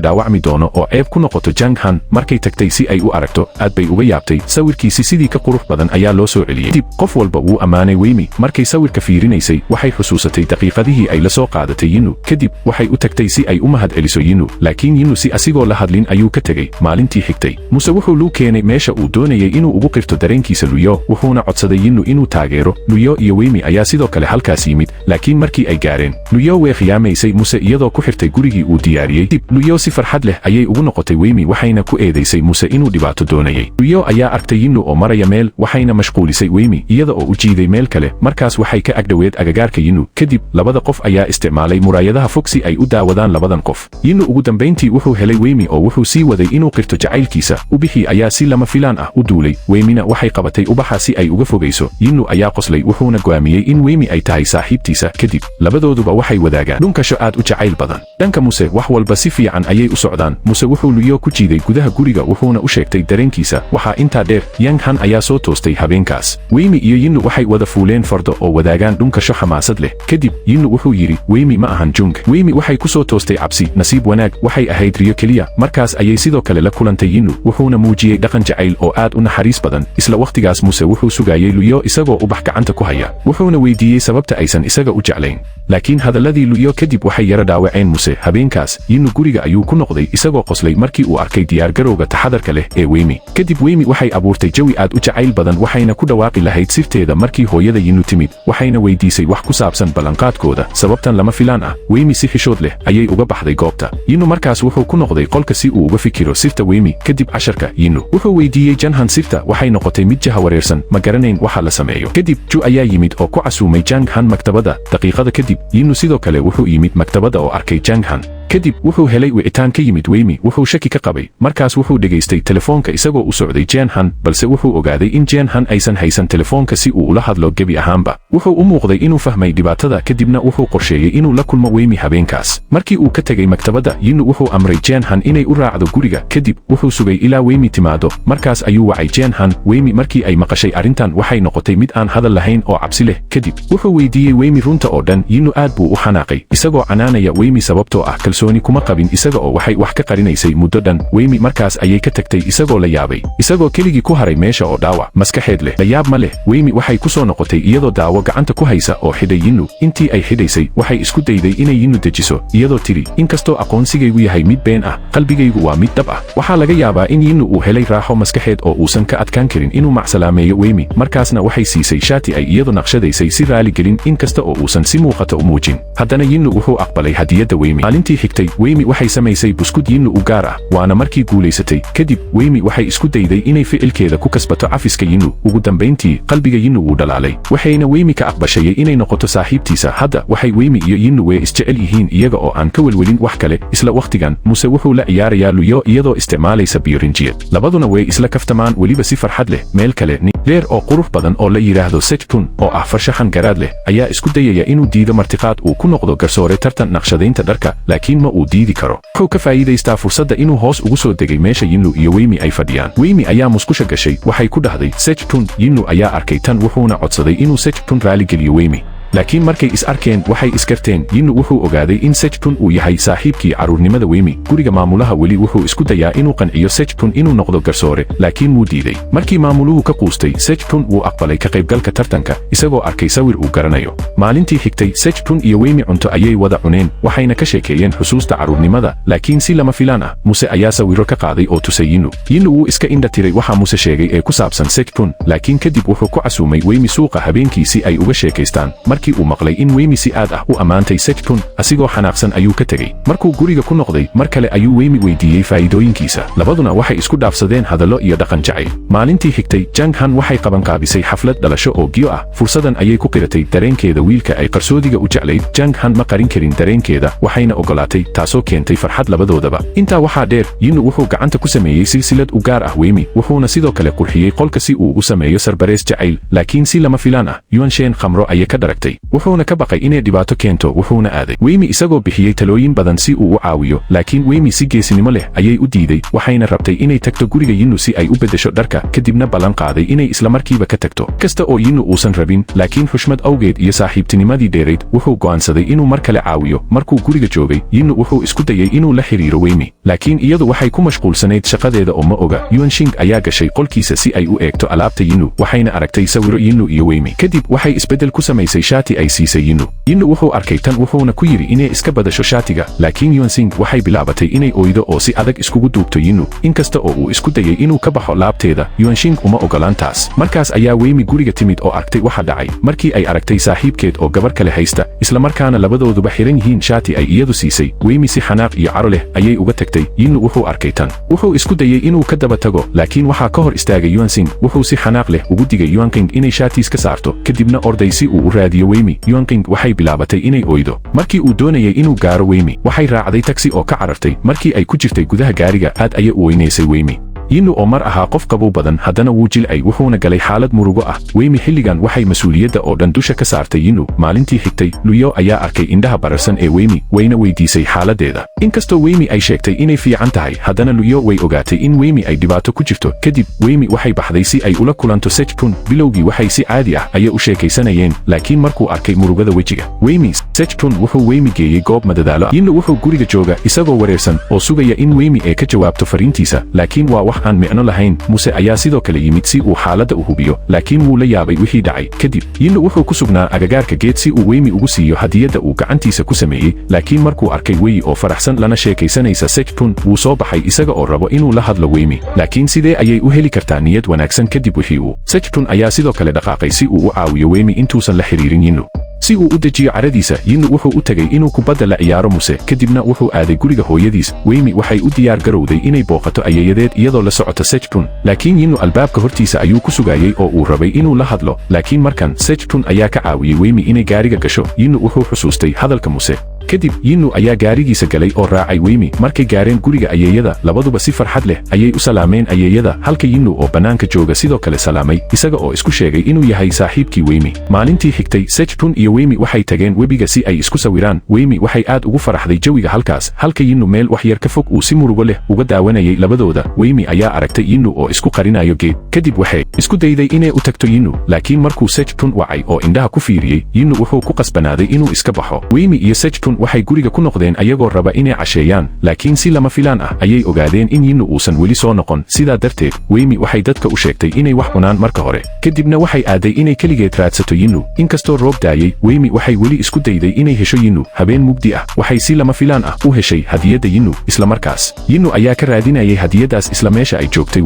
dhaawacmi doono oo ceeb ku noqoto Jang Han markay tagtay si ay u aragto aad bay uga yaabtay sawirkiisi sidii ka qurux badan ayaa loo soo celiyay dib qof walba wuu ammaanay Weimi markay sawirka fiirinaysay waxay xusuusatay daqiiqadihii ay la soo qaadatay Yinu kadib waxay u tagtay si ay u mahad celiso Yinu laakiin Yinu si asigoo la hadlin ayuu ka tegay maalintii xigtay Muse wuxuu luu keenay meesha uu doonayay inuu ugu qirto dareenkiisa Luyo wuxuuna codsaday Yinu inuu taageero Luyo iyo Weimi ayaa sidoo kale halkaas yimid laakiin markii ay gaareen Luyo way khiyaamaysay Muse iyadoo ku xirtay gurigii uu diyaariyay dib Luyo si farxad leh ayay ugu noqotay Weimi waxayna ku eedeysay Muse inuu dhibaato doonayay Luyo ayaa arktay Yinu oo maraya meel waxayna mashquulisay Weimi iyada oo u jiiday meel kale markaas waxay ka agdhoweed agagaarka Yinu kadib labada qof ayaa isticmaalay muraayadaha fog si ay u daawadaan labadan qof Yinu ugu dambeyntii wuxuu helay Weimi oo wuxuu sii waday inuu qirto jacaylkiisa ubixii ayaa si lama filaan ah u duulay Weimina waxay qabatay ubaxa si ay uga fogayso Yinu ayaa qoslay wuxuuna go'aamiyey in Weimi ay tahay saaxiibtiisa kadib labadooduba waxay wadaagaan dhunkasho aad u jacayl badan dhanka Muse wax walba si fiican ayay u socdaan Muse wuxuu Luyo ku jiiday gudaha guriga wuxuuna u sheegtay dareenkiisa waxaa intaa dheer Yang Han ayaa soo toostay habeenkaas Weimi iyo Yinu waxay wada fuuleen fardo oo wadaagaan dhunkasho xamaasad leh kadib Yinu wuxuu yidhi Weimi ma ahan Jung Weimi waxay ku soo toostay cabsi nasiib wanaag waxay ahayd riyo keliya markaas ayay sidoo kale la kulantay Yinu wuxuuna muujiyey dhaqan jacayl oo aad u naxariis badan isla waqtigaas Muse wuxuu sugayay Luyo isagoo ubax gacanta ku haya wuxuuna weydiiyey sababta aysan isaga u jeclayn laakiin hadalladii Luyo kadib waxay yara dhaawaceen Muse habeenkaas Yinu guriga ayuu ku noqday isagoo qoslay markii uu arkay diyaargarowga taxadarka leh ee Weimi kadib Weimi waxay abuurtay jawi aad u jacayl badan waxayna ku dhawaaqi lahayd sirteeda markii hooyada Yinu timid waxayna weydiisay wax ku saabsan ballanqaadkooda sababtan lama filaan ah Weimi si xishood leh ayay uga baxday goobta Yinu markaas wuxuu ku noqday qolka si uu uga fikiro sirta Weimi kadib casharka Yinu wuxuu weydiiyey Jang Han sirta waxay noqotay mid jaha wareersan ma garanayn waxa la sameeyo kadib Ju ayaa yimid oo ku casuumay Jang Han maktabada daqiiqada kadib Yinu sidoo kale wuxuu yimid maktabada oo arkay Jang Han kadib wuxuu helay wicitaan ka yimid Weimi wuxuu shaki ka qabay markaas wuxuu dhageystay telefoonka isagoo u socday Jang Han balse wuxuu ogaaday in Jang Han aysan haysan telefoonka si uu ula hadlo gebi ahaanba wuxuu u muuqday inuu fahmay dhibaatada kadibna wuxuu qorsheeyey inuu la kulmo Weimi habeenkaas markii uu ka tegay maktabada Yinu wuxuu amray Jang Han inay u raacdo guriga kadib wuxuu sugay ilaa Weimi timaado markaas ayuu wacay Jang Han Weimi markii ay maqashay arrintan waxay noqotay mid aan hadal lahayn oo cabsi leh kadib wuxuu weydiiyey Weimi runta oo dhan Yinu aad buu u xanaaqay isagoo canaanaya Weimi sababtoo ah kalsooni kuma qabin isaga oo waxay wax ka qarinaysay muddo dhan Weimi markaas ayay ka tagtay isagoo la yaabay isagoo keligii ku haray meesha oo dhaawac maskaxeed leh la yaab ma leh Weimi waxay ku soo noqotay iyadoo daawo gacanta ku haysa oo xidhay Yinu intii ay xidhaysay waxay isku dayday inay Yinu dejiso iyadoo tiri inkastoo aqoonsigaygu yahay mid been ah qalbigaygu waa mid dhab ah waxaa laga yaabaa in Yinu uu helay raaxo maskaxeed oo uusan ka adkaan karin inuu macsalaameeyo Weimi markaasna waxay siisay shaati ay iyadu naqshadaysay si raali gelin inkasta oo uusan si muuqata u muujin haddana Yinu wuxuu aqbalay hadiyadda Weimi maalintii xigtay Weimi waxay samaysay buskud Yinu u gaar ah waana markii guulaysatay kadib Weimi waxay isku dayday inay ficilkeeda ku kasbato cafiska Yinu ugu dambeyntii qalbiga Yinu wuu dhalaalay waxayna Weimi ka aqbashayay inay noqoto saaxiibtiisa hadda waxay Weimi iyo Yinu way isjecel yihiin iyaga oo aan ka welwelin wax kale isla waqtigan Muse wuxuu la ciyaarayaa Luyo iyadoo isticmaalaysa biyorinjiyad labaduna way isla kaftamaan weliba si farxad leh meel kale leer oo qurux badan oo la yiraahdo Sejtun oo ah farshaxan garaad leh ayaa isku dayaya inuu diido martiqaad uu ku noqdo garsoore tartan naqshadaynta dharka laakiin ma uu diidi karo wuxuu ka faa'iidaystaa fursadda inuu hoos ugu soo degay meesha Yinu iyo Weimi ay fadhiyaan Weimi ayaa musqusha gashay waxay ku dhahday Sejtun Yinu ayaa arkay tan wuxuuna codsaday inuu Sejtun raali geliyo Weimi laakiin markay is arkeen waxay iskarteen Yinu wuxuu ogaaday in Sejtun uu yahay saaxiibkii caruurnimada Weimi guriga maamulaha weli wuxuu isku dayaa inuu qanciyo Sejtun inuu noqdo garsoore laakiin wuu diiday markii maamuluhu ka quustay Sejtun wuu aqbalay ka qaybgalka tartanka isagoo arkay sawir uu garanayo maalintii xigtay Sejtun iyo Weimi cunto ayay wada cuneen waxayna ka sheekeeyeen xusuusta caruurnimada laakiin si lama filaan ah Muse ayaa sawiro ka qaaday oo tusay Yinu wuu iska indha tiray waxa Muse sheegay ee ku saabsan Sejtun laakiin kadib wuxuu ku casuumay Weimi suuqa habeenkii si ay uga sheekaystaan markii uu maqlay in Weimi si aad ah u ammaantay Sejtun asigoo xanaaqsan ayuu ka tegey markuu guriga ku noqday mar kale ayuu Weimi weydiiyey faa'iidooyinkiisa labaduna waxay isku dhaafsadeen hadallo iyo dhaqan jacayl maalintii xigtay Jang Han waxay qabanqaabisay xaflad dhalasho oo giyo ah fursadan ayay ku qiratay dareenkeeda wiilka ay qarsoodiga u jeclayd Jang Han ma qarin karin dareenkeeda waxayna ogolaatay taasoo keentay farxad labadoodaba intaa waxaa dheer Yinu wuxuu gacanta ku sameeyey silsilad u gaar ah Weimi wuxuuna sidoo kale qurxiyey qolka si uu u sameeyo sarbarees jacayl laakiin si lama filaan ah Yuan Shen khamro ayay ka dharagtay aaday wuxuuna ka baqay inay dhibaato keento wuxuuna aaday Weimi isagoo bixiyey talooyin badan si uu u caawiyo laakiin Weimi si geesinimo leh ayay u diiday waxayna rabtay inay tagto guriga Yinu si ay u beddesho dharka kadibna ballan qaaday inay isla markiiba ka tagto kasta oo Yinu uusan rabin laakiin xushmad awgeed iyo saaxiibtinimadii dheerayd wuxuu go'aansaday inuu mar kale caawiyo markuu guriga joogay Yinu wuxuu isku dayay inuu la xiriiro Weimi laakiin iyadu waxay ku mashquulsanayd shaqadeeda oo ma oga Yuanxing ayaa gashay qolkiisa si ay u eegto alaabta Yinu waxayna aragtay sawiro Yinu iyo Weimi kadib waxay isbeddel ku samaysay shaati ay siisay Yinu wuxuu arkay tan wuxuuna ku yiri inay iska badasho shaatiga laakiin Yuanxing waxay bilaabatay inay oydo oo si adag iskugu duubto Yinu inkasta oo uu isku dayay inuu ka baxo laabteeda Yuanxing uma ogolaan taas markaas ayaa Weimi guriga timid oo aragtay waxa dhacay markii ay aragtay saaxiibkeed oo gabar kale haysta isla markaana labadooduba xiran yihiin shaati ay iyadu siisay Weimi si xanaaq iyo caro leh ayay uga tagtay Yinu wuxuu arkay tan wuxuu isku dayay inuu ka daba tago laakiin waxaa ka hor istaagay Yuanxing wuxuu si xanaaq leh ugu digay Yuanxing inay shaatiis ka saarto kadibna orday si uu u raadiyo Weimi Yuanxing waxay bilaabatay inay oydo markii uu doonayay inuu gaaro Weimi waxay raacday taxi oo ka carartay markii ay ku jirtay gudaha gaariga aad ayay u weynaysay Weimi Yinu oo mar ahaa qof qabow badan haddana wuu jilcay wuxuuna galay xaalad murugo ah Weimi xilligan waxay mas'uuliyadda oo dhan dusha ka saartay Yinu maalintii xigtay Luyo ayaa arkay indhaha bararsan ee Weimi wayna weydiisay xaaladeeda inkastoo Weimi ay sheegtay inay fiican tahay haddana Luyo way ogaatay in Weimi ay dhibaato ku jirto kadib Weimi waxay baxday si ay ula kulanto Sejpun bilowgii waxay si caadi ah ayay u sheekaysanayeen laakiin markuu arkay murugada wejiga Weimi Sejpun wuxuu Weimi geeyey goob madadaalo Yinu wuxuu guriga jooga isagoo wareersan oo sugaya in Weimi ay ka jawaabto fariintiisa laakiin waa wax aan micno lahayn Muse ayaa sidoo kale yimid si uu xaaladda u hubiyo laakiin wuu la yaabay wixii dhacay kadib Yinu wuxuu ku sugnaa agagaarka geed si uu Weimi ugu siiyo hadiyadda uu gacantiisa ku sameeyey laakiin markuu arkay Weyi oo faraxsan lana sheekaysanaysa Sejpun wuu soo baxay isaga oo rabo inuu la hadlo Weimi laakiin sidee ayay u heli kartaa niyad wanaagsan kadib wixii uu Sejpun ayaa sidoo kale dhaqaaqay si uu u caawiyo Weimi intuusan la xiriirin Yinu si uu u dejiyo caradiisa Yinu wuxuu u tagay inuu kubadda la ciyaaro Muse kadibna wuxuu aaday guriga hooyadiis Weimi waxay u diyaar garowday inay booqato ayeeyadeed iyadoo la socota Sejpun laakiin Yinu albaabka hortiisa ayuu ku sugayay oo uu rabay inuu la hadlo laakiin markan Sejpun ayaa ka caawiyey Weimi inay gaariga gasho Yinu wuxuu xusuustay hadalka Muse kadib Yinu ayaa gaarigiisa galay oo raacay Weimi markay gaareen guriga ayeeyada labaduba si farxad leh ayay u salaameen ayeeyada halka Yinu oo bannaanka jooga sidoo kale salaamay isaga oo isku sheegay inuu yahay saaxiibkii Weimi maalintii xigtay Sejpun iyo Weimi waxay tageen webiga si ay isku sawiraan Weimi waxay aad ugu faraxday jawiga halkaas halka Yinu meel wax yar ka fog uu si murugo leh uga daawanayay labadooda Weimi ayaa aragtay Yinu oo isku qarinayo geed kadib waxay isku dayday inay u tagto Yinu laakiin markuu Sejpun wacay oo indhaha ku fiiriyey Yinu wuxuu ku qasbanaaday inuu iska baxo Weimi iyo Sejpun waxay guriga ku noqdeen ayagoo raba inay casheeyaan laakiin si lama filaan ah ayay ogaadeen in Yinu uusan weli soo noqon sidaa darteed Weimi waxay dadka u sheegtay inay wax cunaan marka hore kadibna waxay aaday inay keligeed raadsato Yinu inkastoo roob daayay Weimi waxay weli isku dayday inay hesho Yinu habeen mugdi ah waxay si lama filaan ah u heshay hadiyadda Yinu isla markaas Yinu ayaa ka raadinayay hadiyadaas isla meesha ay joogtay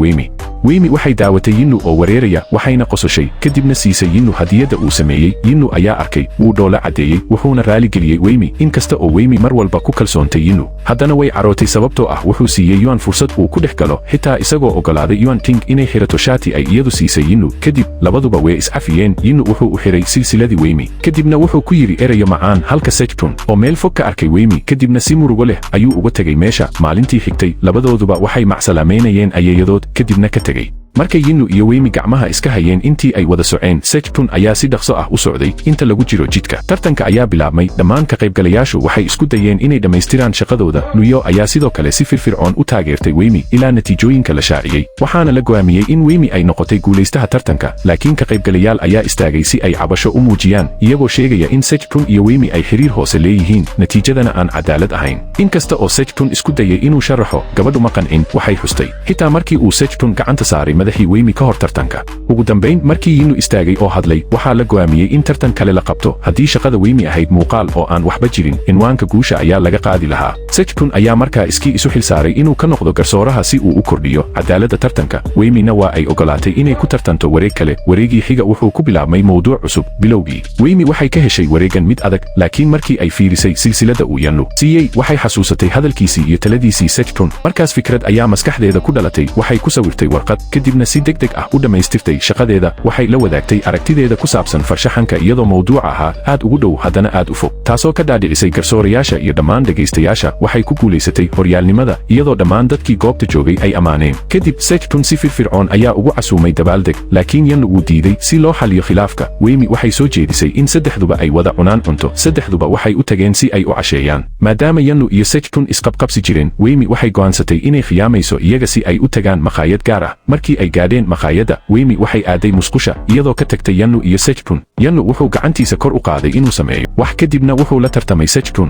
Weimi waxay daawatay Yinu oo wareeraya waxayna qososhay kadibna siisay Yinu hadiyadda uu sameeyey Yinu ayaa arkay wuu dhoola cadeeyey wuxuuna raali geliyey Weimi inkasta oo Weimi mar walba ku kalsoontay Yinu haddana way carootay sababtoo ah wuxuu siiyey Yuan fursad uu ku dhex galo xitaa isagoo ogolaaday Yuanxing inay xirato shaati ay iyadu siisay Yinu kadib labaduba way iscafiyeen Yinu wuxuu u xiray silsiladii Weimi kadibna wuxuu ku yiri erayo macaan halka Sejpun oo meel fog ka arkay Weimi kadibna si murugo leh ayuu uga tegay meesha maalintii xigtay labadooduba waxay macsalaameynayeen ayeeyadood kadibna ka tegay markay Yinu iyo Weimi gacmaha iska hayeen intii ay wada soceen Sejpun ayaa si dhaqso ah u socday inta lagu jiro jidka tartanka ayaa bilaabmay dhammaan ka qaybgalayaashu waxay isku dayeen inay dhammaystiraan shaqadooda Luyo ayaa sidoo kale si firfircoon u taageertay Weimi ilaa natiijooyinka la shaaciyey waxaana la go'aamiyey in Weimi ay noqotay guulaystaha tartanka laakiin ka qaybgalayaal ayaa istaagay si ay cabasho u muujiyaan iyagoo sheegaya in Sejpun iyo Weimi ay xiriir hoose leeyihiin natiijadana aan cadaalad ahayn inkasta oo Sejpun isku dayay inuu sharaxo gabadhu ma qancin waxay xustay xitaa markii uu Sejpun gacanta saaray madaxii Weimi ka hor tartanka ugu dambayn markii Yinu istaagay oo hadlay waxaa la go'aamiyey in tartan kale la qabto haddii shaqada Weimi ahayd muuqaal oo aan waxba jirin cinwaanka guusha ayaa laga qaadi lahaa Sejpun ayaa markaa iskii isu xilsaaray inuu ka noqdo garsooraha si uu u kordhiyo cadaaladda tartanka Weimina waa ay ogolaatay inay ku tartanto wareeg kale wareegii xiga wuxuu ku bilaabmay mowduuc cusub bilowgii Weimi waxay ka heshay wareegan mid adag laakiin markii ay fiirisay silsiladda uu Yanu siiyey waxay xasuusatay hadalkiisii iyo taladiisii Sejpun markaas fikrad ayaa maskaxdeeda ku dhalatay waxay ku sawirtay warqad kadib kadibna si degdeg ah u dhammaystirtay shaqadeeda. Waxay la wadaagtay aragtideeda ku saabsan farshaxanka iyadoo mawduuca ahaa aad ugu dhow haddana aad u fog, taasoo ka dhaadhicisay garsoorayaasha iyo dhammaan dhegaystayaasha. waxay ku guulaysatay horyaalnimada iyadoo dhammaan dadkii goobta joogay ay ammaaneen. kadib Sejtun si firfircoon ayaa ugu casuumay dabaaldeg, laakiin Yanlu wuu diiday. si loo xaliyo khilaafka, Wemi waxay soo jeedisay in saddexduba ay wada cunaan cunto. saddexduba waxay u tageen si ay u casheeyaan. maadaama Yanlu iyo Sejtun isqabqabsi jireen, Wemi waxay go'aansatay inay khiyaamayso iyaga si ay u tagaan makhaayad gaar ah. markii ay gaadheen makhaayadda, Wemi waxay aaday musqusha iyadoo ka tagtay Yanlu iyo Sejtun. Yanlu wuxuu gacantiisa kor u qaaday inuu sameeyo wax, kadibna wuxuu la tartamay Sejtun.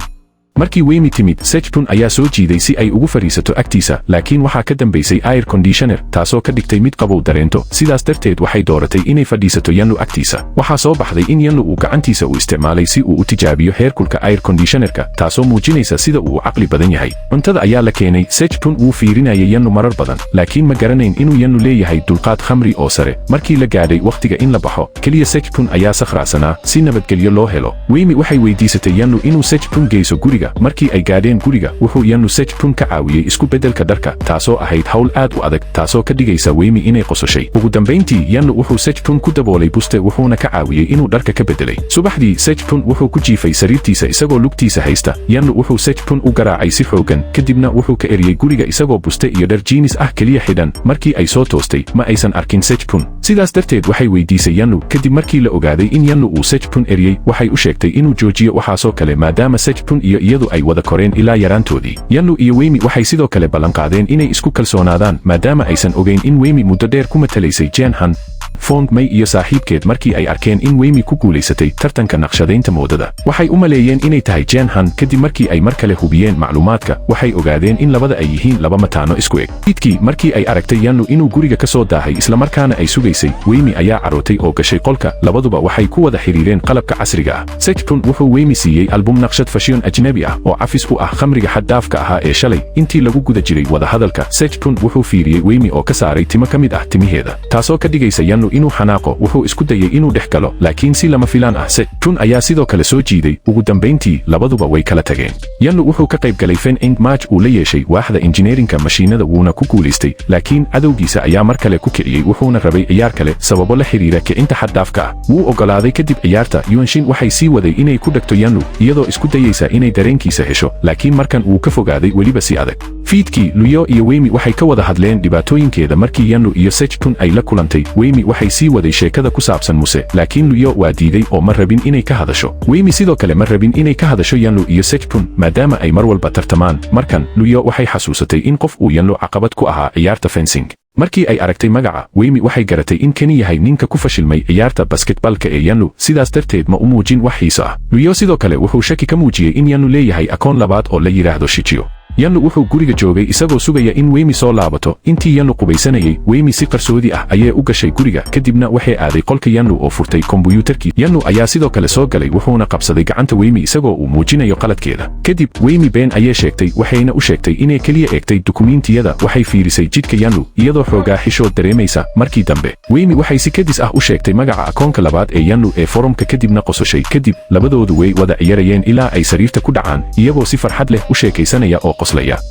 markii Wemi timid, Sejtun ayaa soo jiiday si ay ugu fadhiisato agtiisa, laakiin waxaa ka dambaysay air conditioner taasoo ka dhigtay mid qabow dareento. sidaas darteed waxay dooratay inay fadhiisato Yanlu agtiisa. waxaa soo baxday in Yanlu uu gacantiisa u isticmaalay si uu u tijaabiyo heerkulka air conditionerka, taasoo muujinaysa sida uu caqli badan yahay. cuntada ayaa la keenay. Sejtun wuu fiirinayay Yanlu marar badan, laakiin ma garanayn inuu Yanlu leeyahay dulqaad khamri oo sare. markii la gaadhay wakhtiga in la baxo, keliya Sejtun ayaa sakhraasanaa si nabadgelyo loo helo. Wemi waxay weydiisatay Yanlu inuu Sejtun geyso guriga. markii ay gaadheen guriga, wuxuu Yanlu Sejtun ka caawiyey isku beddelka dharka, taasoo ahayd hawl aad u adag, taasoo ka dhigaysa Wemi inay qososhay. ugu dambayntii, Yanlu wuxuu Sejtun ku daboolay buste wuxuuna ka caawiyey inuu dharka ka beddelay. subaxdii, Sejtun wuxuu ku jiifay sariirtiisa isagoo lugtiisa haysta. Yanlu wuxuu Sejtun u garaacay si xooggan, kadibna wuxuu ka eriyey guriga isagoo buste iyo dhar jiinis ah keliya xidhan. markii ay soo toostay, ma aysan arkin Sejtun. sidaas darteed waxay weydiisay Yanlu. kadib markii la ogaaday in Yanlu uu Sejtun eriyey, waxay u sheegtay inuu joojiyo waxaasoo kale maadaama Sejtun iyo iyadu ay wada koreen ilaa yaraantoodii. Yanlu iyo Wemi waxay sidoo kale ballanqaadeen inay isku kalsoonaadaan maadaama aysan ogeyn in Wemi muddo dheer ku matalaysay Jianhan, Fong Mei iyo saaxiibkeed. markii ay arkeen in Wemi ku guulaysatay tartanka naqshadaynta moodada, waxay u maleeyeen inay tahay Jianhan. kadib markii ay mar kale hubiyeen macluumaadka, waxay ogaadeen in labada ay yihiin laba mataano isku eg. fiidkii, markii ay aragtay Yanlu inuu guriga ka soo daahay islamarkaana ay sugaysay, Wemi ayaa carootay oo gashay qolka. labaduba waxay ku wada xiriireen qalabka casriga ah. Sejtun wuxuu Wemi siiyey album naqshad fashion ajnabi ah oo cafis u ah khamriga xad-dhaafka ahaa ee shalay. intii lagu guda jiray wadahadalka, Sejtun wuxuu fiiriyey Wemi oo ka saaray timo ka mid ah timiheeda, taasoo ka dhigaysa Yanlu inuu xanaaqo. wuxuu isku dayay inuu dhex galo, laakiin si lama filaan ah Sejtun ayaa sidoo kale soo jiiday. ugu dambayntii, labaduba way kala tageen. Yanlu wuxuu ka qayb galay Fen Ing match uu la yeeshay waaxda injineerinka mashiinada wuuna ku guulaystay, laakiin cadowgiisa ayaa mar kale ku kiciyey wuxuuna rabay ciyaar kale sababo la xiriira kicinta xad-dhaafka ah. wuu ogolaaday. kadib ciyaarta, Yuanshin waxay sii waday inay ku dhagto Yanlu iyadoo isku dayaysa inay dareenkiisa hesho, laakiin markan wuu ka fogaaday weliba si adag. fiidkii, Luyo iyo Wemi waxay ka wada hadleen dhibaatooyinkeeda. markii Yanlu iyo Sejtun ay la kulantay, Wemi waxay sii waday sheekada ku saabsan Muse, laakiin Luyo waa diiday oo ma rabin inay ka hadasho. Wemi sidoo kale ma rabin inay ka hadasho Yanlu iyo Sejtun maadaama ay mar walba tartamaan. markan, Luyo waxay xasuusatay in qof uu Yanlu caqabad ku ahaa ciyaarta fencing. markii ay aragtay magaca, Wemi waxay garatay in kani yahay ninka ku fashilmay ciyaarta basketbalka ee Yanlu. sidaas darteed ma u muujin wax xiiso ah. Luyo sidoo kale wuxuu shaki ka muujiyey in Yanlu leeyahay akoon labaad oo la yidhaahdo Shichiyo. Yanlu wuxuu guriga joogay isagoo sugaya in Wemi soo laabato. intii Yanlu qubaysanayay, Wemi si qarsoodi ah ayay u gashay guriga, kadibna waxay aaday qolka Yanlu oo furtay kombuyuutarkii. Yanlu ayaa sidoo kale soo galay wuxuuna qabsaday gacanta Wemi isagoo uu muujinayo qaladkeeda. kadib, Wemi been ayay sheegtay, waxayna u sheegtay inay keliya eegtay dukumiintiyada. waxay fiirisay jidhka Yanlu iyadoo xoogaa xishood dareemaysa. markii dambe, Wemi waxay si kadis ah u sheegtay magaca akoonka labaad ee Yanlu ee forumka, kadibna qososhay. kadib, labadoodu way wada ciyaarayeen ilaa ay sariirta ku dhacaan iyagoo si farxad leh u sheekaysanaya oo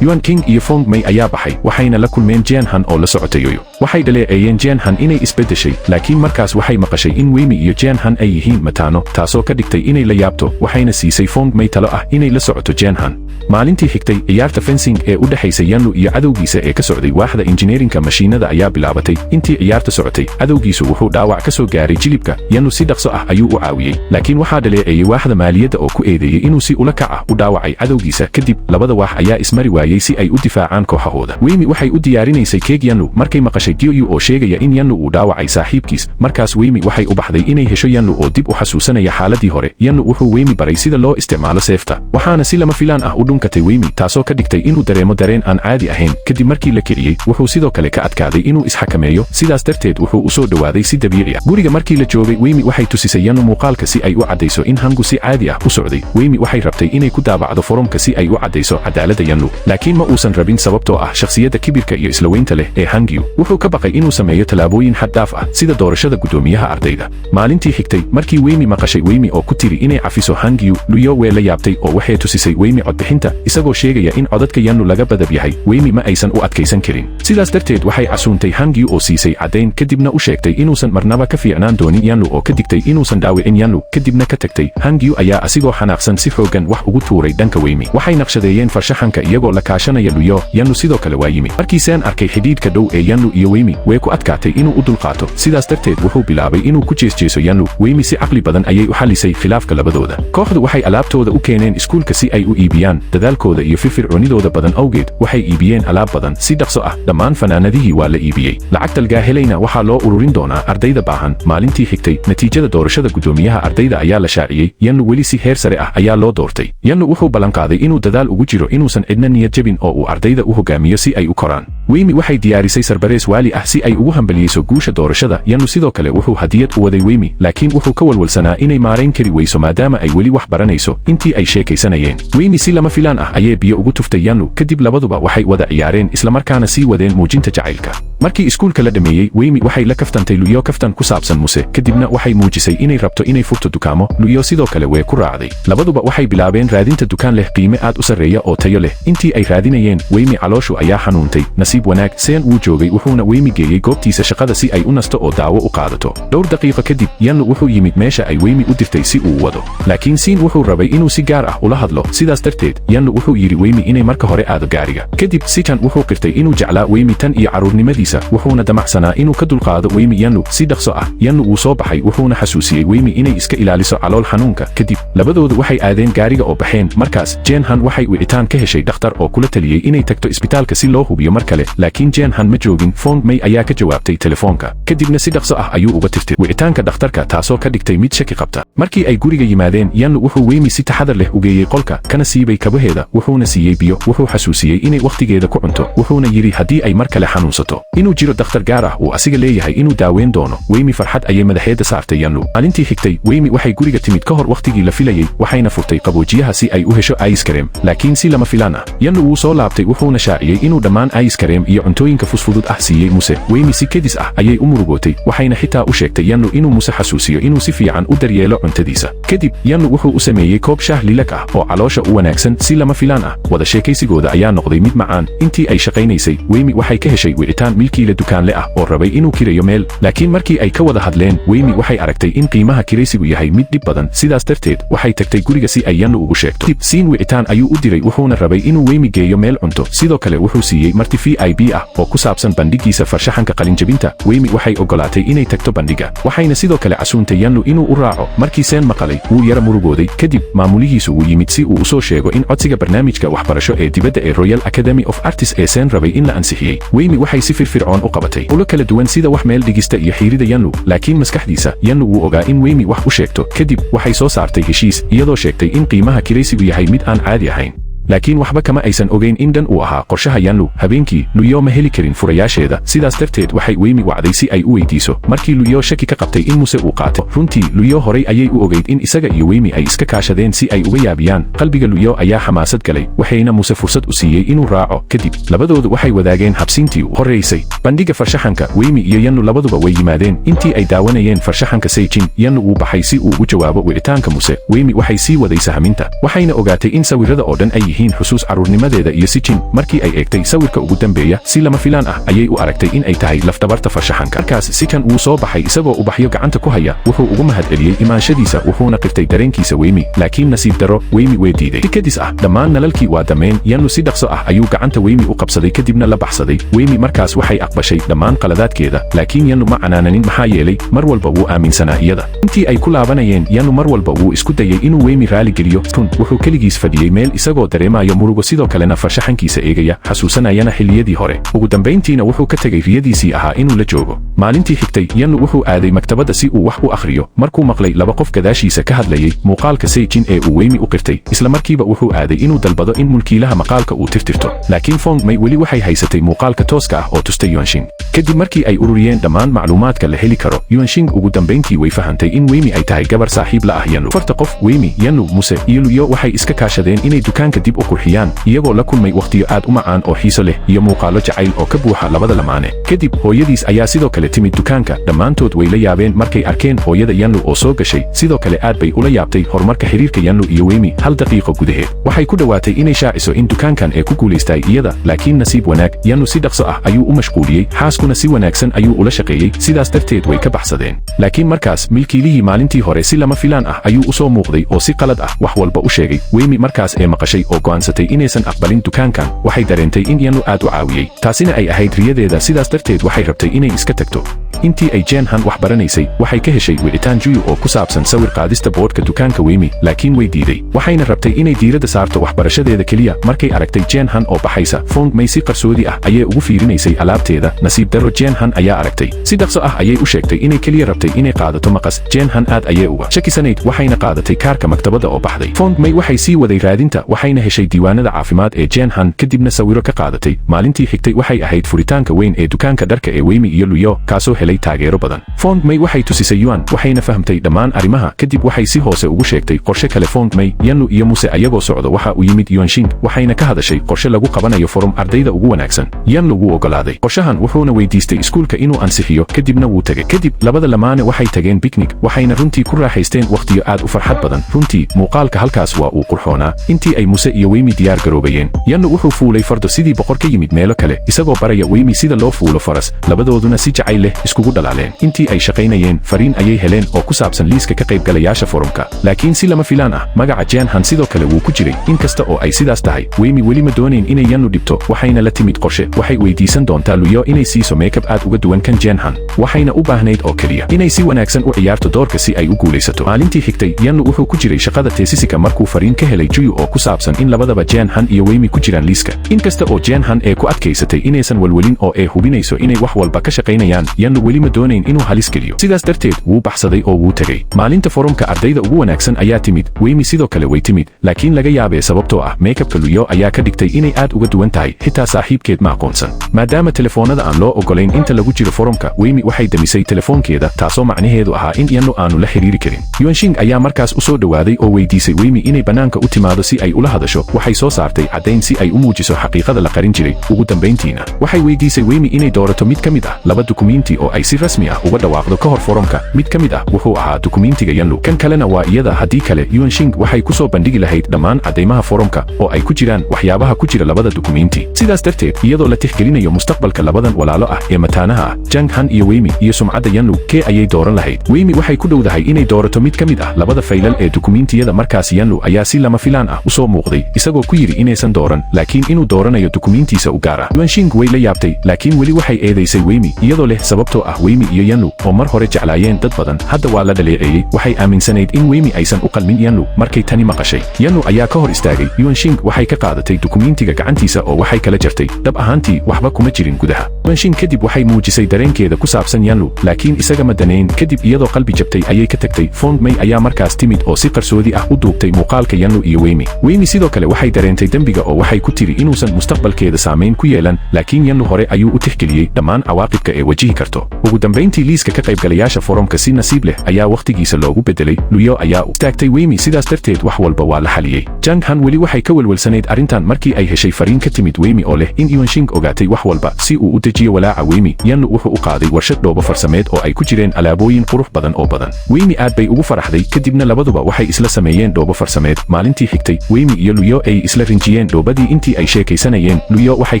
Yuan King iyo Fong Mei ayaa baxay, waxayna la kulmeen Jianhan oo la socotay Yoyo. waxay dhaleeceeyeen Jianhan inay isbeddeshay, laakiin markaas waxay maqashay in Wemi iyo Jianhan ay yihiin mataano, taasoo ka dhigtay inay la yaabto. waxayna siisay Fong Mei talo ah inay la socoto Jianhan. maalintii xigtay, ciyaarta fencing ee u dhexaysa Yanlu iyo cadowgiisa ee ka socday waaxda injineerinka mashiinada ayaa bilaabatay. intii ciyaarta socotay, cadowgiisu wuxuu dhaawac ka soo gaaray jilibka. Yanlu si dhaqso ah ayuu u caawiyey, laakiin waxaa dhaleeceeyey waaxda maaliyadda oo ku eedeeyey inuu si ula kac ah u dhaawacay cadowgiisa. kadib, labada waax ayaa ismari waayey si ay u difaacaan kooxahooda. Wemi waxay u diyaarinaysay keeg Yanlu markay maqashay Gyoyu oo sheegaya in Yanlu uu dhaawacay saaxiibkiis. markaas Wemi waxay u baxday inay hesho Yanlu oo dib u xasuusanaya xaaladii hore. Yanlu wuxuu Wemi baray sida loo isticmaalo seefta, waxaana si lama filaan ah u dhunkatay Wemi, taasoo ka dhigtay inuu dareemo dareen aan caadi ahayn. kadib markii la kiciyey, wuxuu sidoo kale ka adkaaday inuu isxakameeyo, sidaas darteed wuxuu u soo dhowaaday si dabiici ah. guriga markii la joogay, Wemi waxay tusisay Yanlu muuqaalka si ay u caddayso in Hangu si caadi ah u socday. Wemi waxay rabtay inay ku daabacdo forumka si ay u caddayso cadaaladda Yanlu, laakiin ma uusan rabin sababtoo ah shakhsiyadda kibirka iyo islaweynta leh ee Hangyu. wuxuu ka baqay inuu sameeyo tallaabooyin xad dhaaf ah sida doorashada guddoomiyaha ardayda. maalintii xigtay, markii Wemi maqashay Wemi oo ku tiri inay cafiso Hangyu, Luyo way la yaabtay oo waxay tusisay Wemi codbixinta meesha isagoo sheegaya in codadka Yanlu laga badab yahay Weimi ma aysan u adkaysan karin sidaas darteed waxay casuuntay Hangyu oo siisay caddayn kadibna u sheegtay inuusan marnaba ka fiicnaan doonin Yanlu oo ka digtay inuusan dhaawicin Yanlu kadibna ka tagtay Hangyu ayaa asigoo xanaaqsan si xoogan wax ugu tuuray dhanka Weimi waxay naqshadeeyeen farshaxanka iyagoo la kaashanaya Luyo Yanlu sidoo kale waa yimi markii Sen arkay xidhiidhka dhow ee Yanlu iyo Weimi way ku adkaatay inuu u dulqaato sidaas darteed wuxuu bilaabay inuu ku jeesjeeso Yanlu Weimi si caqli badan ayay u xalisay khilaafka labadooda kooxdu waxay alaabtooda u keeneen iskuulka si ay u iibiyaan dadaalkooda iyo firfircoonidooda badan awgeed waxay iibiyeen alaab badan si dhaqso ah dhammaan fanaanadihii waa la iibiyey lacagta laga helayna waxaa loo ururin doonaa ardayda baahan maalintii xigtay natiijada doorashada gudoomiyaha ardayda ayaa la shaaciyey Yanlu weli si heer sare ah ayaa loo doortay Yanlu wuxuu ballan qaaday inuu dadaal ugu jiro inuusan cidna niyad jabin oo uu ardayda u hogaamiyo si ay u koraan Weimi waxay diyaarisay sarbarees waali ah si ay ugu hambaliyeyso guusha doorashada Yanlu sidoo kale wuxuu hadiyad u waday Weimi laakiin wuxuu ka walwalsanaa inay maarayn kari weyso maadaama ay weli wax baranayso intii ay sheekaysanayeen Weimi si lama filaan ah ayay biyo ugu tuftay Yanlu kadib labaduba waxay wada ciyaareen isla markaana sii wadeen muujinta jacaylka markii iskuulka la dhameeyey Weimi waxay la kaftantay Luyo kaftan ku saabsan Muse kadibna waxay muujisay inay rabto inay furto dukaamo Luyo sidoo kale way ku raacday labaduba waxay bilaabeen raadinta dukaan leh qiime aad u sarreeya oo tayo leh intii ay raadinayeen Weimi calooshu ayaa xanuuntay nasiib wanaag Sen uu joogay wuxuuna Weimi geeyey goobtiisa shaqada si ay u nasto oo daawo u qaadato dhowr daqiiqo kadib Yanlu wuxuu yimid meesha ay Weimi u dirtay si uu wado laakiin Sin wuxuu rabay inuu si gaar ah ula hadlo sidaas darteed Yanlu wuxuu yiri Weimi inay marka hore aado gaariga kadib Sitan wuxuu qirtay inuu jeclaa Weimi tan iyo caruurnimadiisa wuxuuna damacsanaa inuu ka dulqaado Weimi Yanlu si dhaqso ah Yanlu wuu soo baxay wuxuuna xasuusiyey Weimi inay iska ilaaliso calool xanuunka kadib labadoodu waxay aadeen gaariga oo baxeen markaas Jenhan waxay wicitaan ka heshay dhakhtar oo kula taliyey inay tagto isbitaalka si loo hubiyo mar kale laakiin Jenhan ma joogin Fong Mei ayaa ka jawaabtay telefoonka kadibna si dhaqso ah ayuu uga tirtay wicitaanka dhakhtarka taasoo ka dhigtay mid shaki qabta markii ay guriga yimaadeen Yanlu wuxuu Weimi si taxadar leh u geeyey qolka kana siibay kabaheeda wuxuuna siiyey biyo wuxuu xasuusiyey inay waqtigeeda ku cunto wuxuuna yiri haddii ay mar kale xanuunsato inuu jiro dhakhtar gaar ah uu asiga leeyahay inuu daaweyn doono Weimi farxad ayay madaxeeda saartay Yanlu maalintii xigtay Weimi waxay guriga timid ka hor waqtigii la filayay waxayna furtay qaboojiyaha si ay u hesho ice cream laakiin si lama filaan ah Yanlu wuu soo laabtay wuxuuna shaaciyey inuu dhammaan ice cream iyo cuntooyinka fudud ah siiyey Muse Weimi si kedis ah ayay u murugootay waxayna xitaa u sheegtay Yanlu inuu Muse xasuusiyo inuu si fiican u daryeelo cuntadiisa kadib Yanlu wuxuu u sameeyey koob shaah lilag ah oo caloosha u wanaagsan si lama filaan ah wada sheekaysigooda ayaa noqday mid macaan intii ay shaqaynaysay Weimi waxay ka heshay wicitaan milkiile dukaanle ah oo rabay inuu kirayo meel laakiin markii ay ka wada hadleen Weimi waxay aragtay in qiimaha kiraysigu yahay mid dhib badan sidaas darteed waxay tagtay guriga si ay Yanlu ugu sheegto dib Sin wicitaan ayuu u diray wuxuuna rabay inuu Weimi geeyo meel cunto sidoo kale wuxuu siiyey marti VIP ah oo ku saabsan bandhigiisa farshaxanka qalinjabinta Weimi waxay ogolaatay inay tagto bandhiga waxayna sidoo kale casuuntay Yanlu inuu u raaco markii Sen maqalay wuu yara murugooday kadib maamulihiisu wuu yimid si uu u soo sheego in codsiga barnaamijka waxbarasho ee dibadda ee Royal Academy of Arts ee Sen rabay in la ansixiyey Weimi waxay si firfircoon u qabatay ulo kala duwan sida wax meel dhigista iyo xiirida Yanlu laakiin maskaxdiisa Yanlu wuu ogaa in Weimi wax u sheegto kadib waxay soo saartay heshiis iyadoo sheegtay in qiimaha kiraysigu yahay mid aan caadi ahayn laakiin waxba kama aysan ogeyn in dhan uu ahaa qorshaha Yanlu habeenkii Luyo ma heli karin furayaasheeda sidaas darteed waxay Weimi wacday si ay u weydiiso markii Luyo shaki ka qabtay in Muse uu qaatay runtii Luyo horay ayay u ogeyd in isaga iyo Weimi ay iska kaashadeen si ay uga yaabiyaan qalbiga Luyo ayaa xamaasad galay waxayna Muse fursad u siiyey inuu raaco kadib labadoodu waxay wadaageen habsiintii u horeysay bandhiga farshaxanka Weimi iyo Yanlu labaduba way yimaadeen intii ay daawanayeen farshaxanka Seijin Yanlu wuu baxay si uu u jawaabo wicitaanka Muse Weimi waxay sii waday sahaminta waxayna ogaatay in sawirada oo dhan ay yihiin xusuus caruurnimadeeda iyo Sijin markii ay eegtay sawirka ugu dambeeya si lama filaan ah ayay u aragtay in ay tahay lafdabarta farshaxanka markaas Sikan wuu soo baxay isagoo ubaxyo gacanta ku haya wuxuu ugu mahadceliyey imaanshadiisa wuxuuna qirtay dareenkiisa Weimi laakiin nasiib daro Weimi way diiday kadis ah dhammaan nalalkii waa dameen Yanlu si dhaqso ah ayuu gacanta Weimi u qabsaday kadibna la baxsaday Weimi markaas waxay aqbashay dhammaan qaladaadkeeda laakiin Yanlu ma canaananin maxaa yeelay mar walba wuu aaminsanaa iyada intii ay ku laabanayeen Yanlu mar walba wuu isku dayay inuu Weimi raali geliyo wuxuu keligiis fadhiyey meel isagoo dareemayo murugo sidoo kalena farshaxankiisa eegaya xasuusanayana xilliyadii hore ugu dambayntiina wuxuu ka tegay riyadiisii ahaa inuu la joogo maalintii xigtay Yanlu wuxuu aaday maktabadda si uu wax u akhriyo markuu maqlay laba qof gadaashiisa ka hadlayay muuqaalka Seijin ee uu Weimi u qirtay isla markiiba wuxuu aaday inuu dalbado in mulkiilaha maqaalka uu tirtirto laakiin Fong Mei weli waxay haysatay muuqaalka tooska ah oo tustay Yuanxing kadib markii ay ururiyeen dhammaan macluumaadka la heli karo Yuanxing ugu dambayntii way fahantay in Weimi ay tahay gabar saaxiib la ah Yanlu farta qof Weimi Yanlu Muse iyo Luyo waxay iska kaashadeen inay dukaanka dib u qurxiyaan iyagoo la kulmay wakhtiyo aad u macaan oo xiiso leh iyo muuqaallo jacayl oo ka buuxa labada lamaane kadib hooyadiis ayaa sidoo kale timid dukaanka dhammaantood way la yaabeen markay arkeen hooyada Yanlu oo soo gashay sidoo kale aad bay ula yaabtay horumarka xiriirka Yanlu iyo Wemi hal daqiiqo gudaheed waxay ku dhawaatay inay shaaciso in dukaankan ay ku guulaystay iyada laakiin nasiib wanaag Yanlu si dhaqso ah ayuu u mashquuliyey xaaskuna si wanaagsan ayuu ula shaqeeyey sidaas darteed way ka baxsadeen laakiin markaas milkiilihii maalintii hore si lama filaan ah ayuu u soo muuqday oo si qalad ah wax walba u sheegay Wemi markaas ee maqashay oo go'aansatay inaysan aqbalin dukaankan waxay dareentay in Yanlu aad u caawiyey taasina ay ahayd riyadeeda sidaas darteed waxay rabtay inay iska tagto intii ay Jenhan wax baranaysay waxay ka heshay wicitaan Juyu oo ku saabsan sawir qaadista boodhka dukaanka Wemi laakiin way diiday waxayna rabtay inay diiradda saarto waxbarashadeeda kaliya markay aragtay Jenhan oo baxaysa Fong Mei si qarsoodi ah ayay ugu fiirinaysay alaabteeda nasiib darro Jenhan ayaa aragtay si dhaqso ah ayay u sheegtay inay kaliya rabtay inay qaadato maqas Jenhan aad ayay uga shakisanayd waxayna qaadatay kaarka maktabadda oo baxday Fong Mei waxay sii waday raadinta waxayna heshay diiwaanada caafimaad ee Jenhan kadibna sawiro ka qaadatay maalintii xigtay waxay ahayd furitaanka weyn ee dukaanka dharka ee Wemi iyo Luyo kaasoo helay taageero badan Fong Mei waxay tusisay Yuan waxayna fahamtay dhammaan arrimaha kadib waxay si hoose ugu sheegtay qorshe kale Fong Mei Yanlu iyo Muse ayagoo socdo waxa uu yimid Yuanxing waxayna ka hadashay qorshe lagu qabanayo forum ardayda ugu wanaagsan Yanlu wuu ogolaaday qorshahan wuxuuna weydiistay iskuulka inuu ansixiyo kadibna wuu tagay kadib labada lamaane waxay tageen picnic waxayna runtii ku raaxaysteen waqtiyo aad u farxad badan runtii muuqaalka halkaas waa uu qurxoonaa intii ay Muse iyo Wemi diyaar garoobayeen Yanlu wuxuu fuulay fardo sidii boqor ka yimid meelo kale isagoo baraya Wemi sida loo fuulo faras labadooduna si jacayl leh iskugu dhalaaleen intii ay shaqaynayeen fariin ayay heleen oo ku saabsan liiska ka qaybgalayaasha forumka laakiin si lama filaan ah magaca Jenhan sidoo kale wuu ku jiray inkasta oo ay sidaas tahay Wemi weli ma doonayn inay Yanlu dhibto waxayna la timid qorshe waxay weydiisan doontaa Luyo inay siiso makeup aad uga duwan kan Jenhan waxayna u baahnayd oo kaliya inay si wanaagsan u ciyaarto doorka si ay u guulaysato maalintii xigtay Yanlu wuxuu ku jiray shaqada teesisika markuu fariin ka helay Juyu oo ku saabsan in labadaba Jenhan iyo Wemi ku jiraan liiska inkasta oo Jenhan ee ku adkaysatay inaysan walwalin oo ay hubinayso inay wax walba ka shaqaynayaan Yanlu weli ma doonayn inuu halis geliyo sidaas darteed wuu baxsaday oo wuu tagay maalinta forumka ardayda ugu wanaagsan ayaa timid Wemi sidoo kale way timid laakiin laga yaabee sababtoo ah makeupka Luyo ayaa ka dhigtay inay aad uga duwan tahay xitaa saaxiibkeed ma aqoonsan maadaama telefoonada aan loo ogolayn inta lagu jiro forumka Wemi waxay damisay telefoonkeeda taasoo macnaheedu ahaa in Yanlu aanu la xiriiri karin Yuanxing ayaa markaas u soo dhawaaday oo weydiisay Wemi inay banaanka u timaado si ay ula hadasho waxay soo saartay caddayn si ay u muujiso xaqiiqada la qarin jiray ugu dambayntiina waxay weydiisay Wemi inay doorato mid ka mid ah laba dukumiinti oo ay si rasmi ah uga dhawaaqdo ka hor forumka mid ka mid ah wuxuu ahaa dukumiintiga Yanlu kan kalena waa iyada haddii kale Yuanxing waxay ku soo bandhigi lahayd dhammaan caddaymaha forumka oo ay ku jiraan waxyaabaha ku jira labada dukumiinti sidaas darteed iyadoo la tixgelinayo mustaqbalka labadan walaalo ah ee mataanaha ah Jenhan iyo Wemi iyo sumcadda Yanlu kee ayay dooran lahayd Wemi waxay ku dhowdahay inay doorato mid ka mid ah labada faylal ee dukumiintiyada markaas Yanlu ayaa si lama filaan ah u soo muuqday isagoo ku yiri inaysan dooran laakiin inuu dooranayo dukumiintiisa u gaar ah Yuanxing way la yaabtay laakiin weli waxay eedaysay Wemi iyadoo leh sababtoo ah Wemi iyo Yanlu oo mar hore jeclaayeen dad badan hadda waa la dhaleeceeyey waxay aaminsanayd in Wemi aysan u qalmin Yanlu markay tani maqashay Yanlu ayaa ka hor istaagay Yuanxing waxay ka qaadatay dukumiintiga gacantiisa oo waxay kala jartay dhab ahaantii waxba kuma jirin gudaha Yuanxing kadib waxay muujisay dareenkeeda ku saabsan Yanlu laakiin isaga ma danayn kadib iyadoo qalbi jabtay ayay ka tagtay Fong Mei ayaa markaas timid oo si qarsoodi ah u duubtay muuqaalka Yanlu iyo Wemi sidoo kale waxay dareentay dembiga oo waxay ku tiri inuusan mustaqbalkeeda saameyn ku yeelan laakiin Yanlu hore ayuu u tixgeliyey dhammaan cawaaqibka ee wajihi karto ugu dambayntii liiska ka qaybgalayaasha forumka si nasiib leh ayaa waqtigiisa loogu bedelay Luyo ayaa u taagtay Wemi sidaas darteed wax walba waa la xaliyey Jenhan weli waxay ka walwalsanayd arrintan markii ay heshay fariin ka timid Wemi oo leh in Yuanxing ogaatay wax walba si uu u dejiyo walaaca Wemi Yanlu wuxuu u qaaday warshad dhoobo farsameed oo ay ku jireen alaabooyin qurux badan oo badan Wemi aad bay ugu faraxday kadibna labaduba waxay isla sameeyeen dhoobo farsameed maalintii xigtay Wemi iyo Luyo ay isla rinjiyeen dhoobadii intii ay sheekaysanayeen Luyo waxay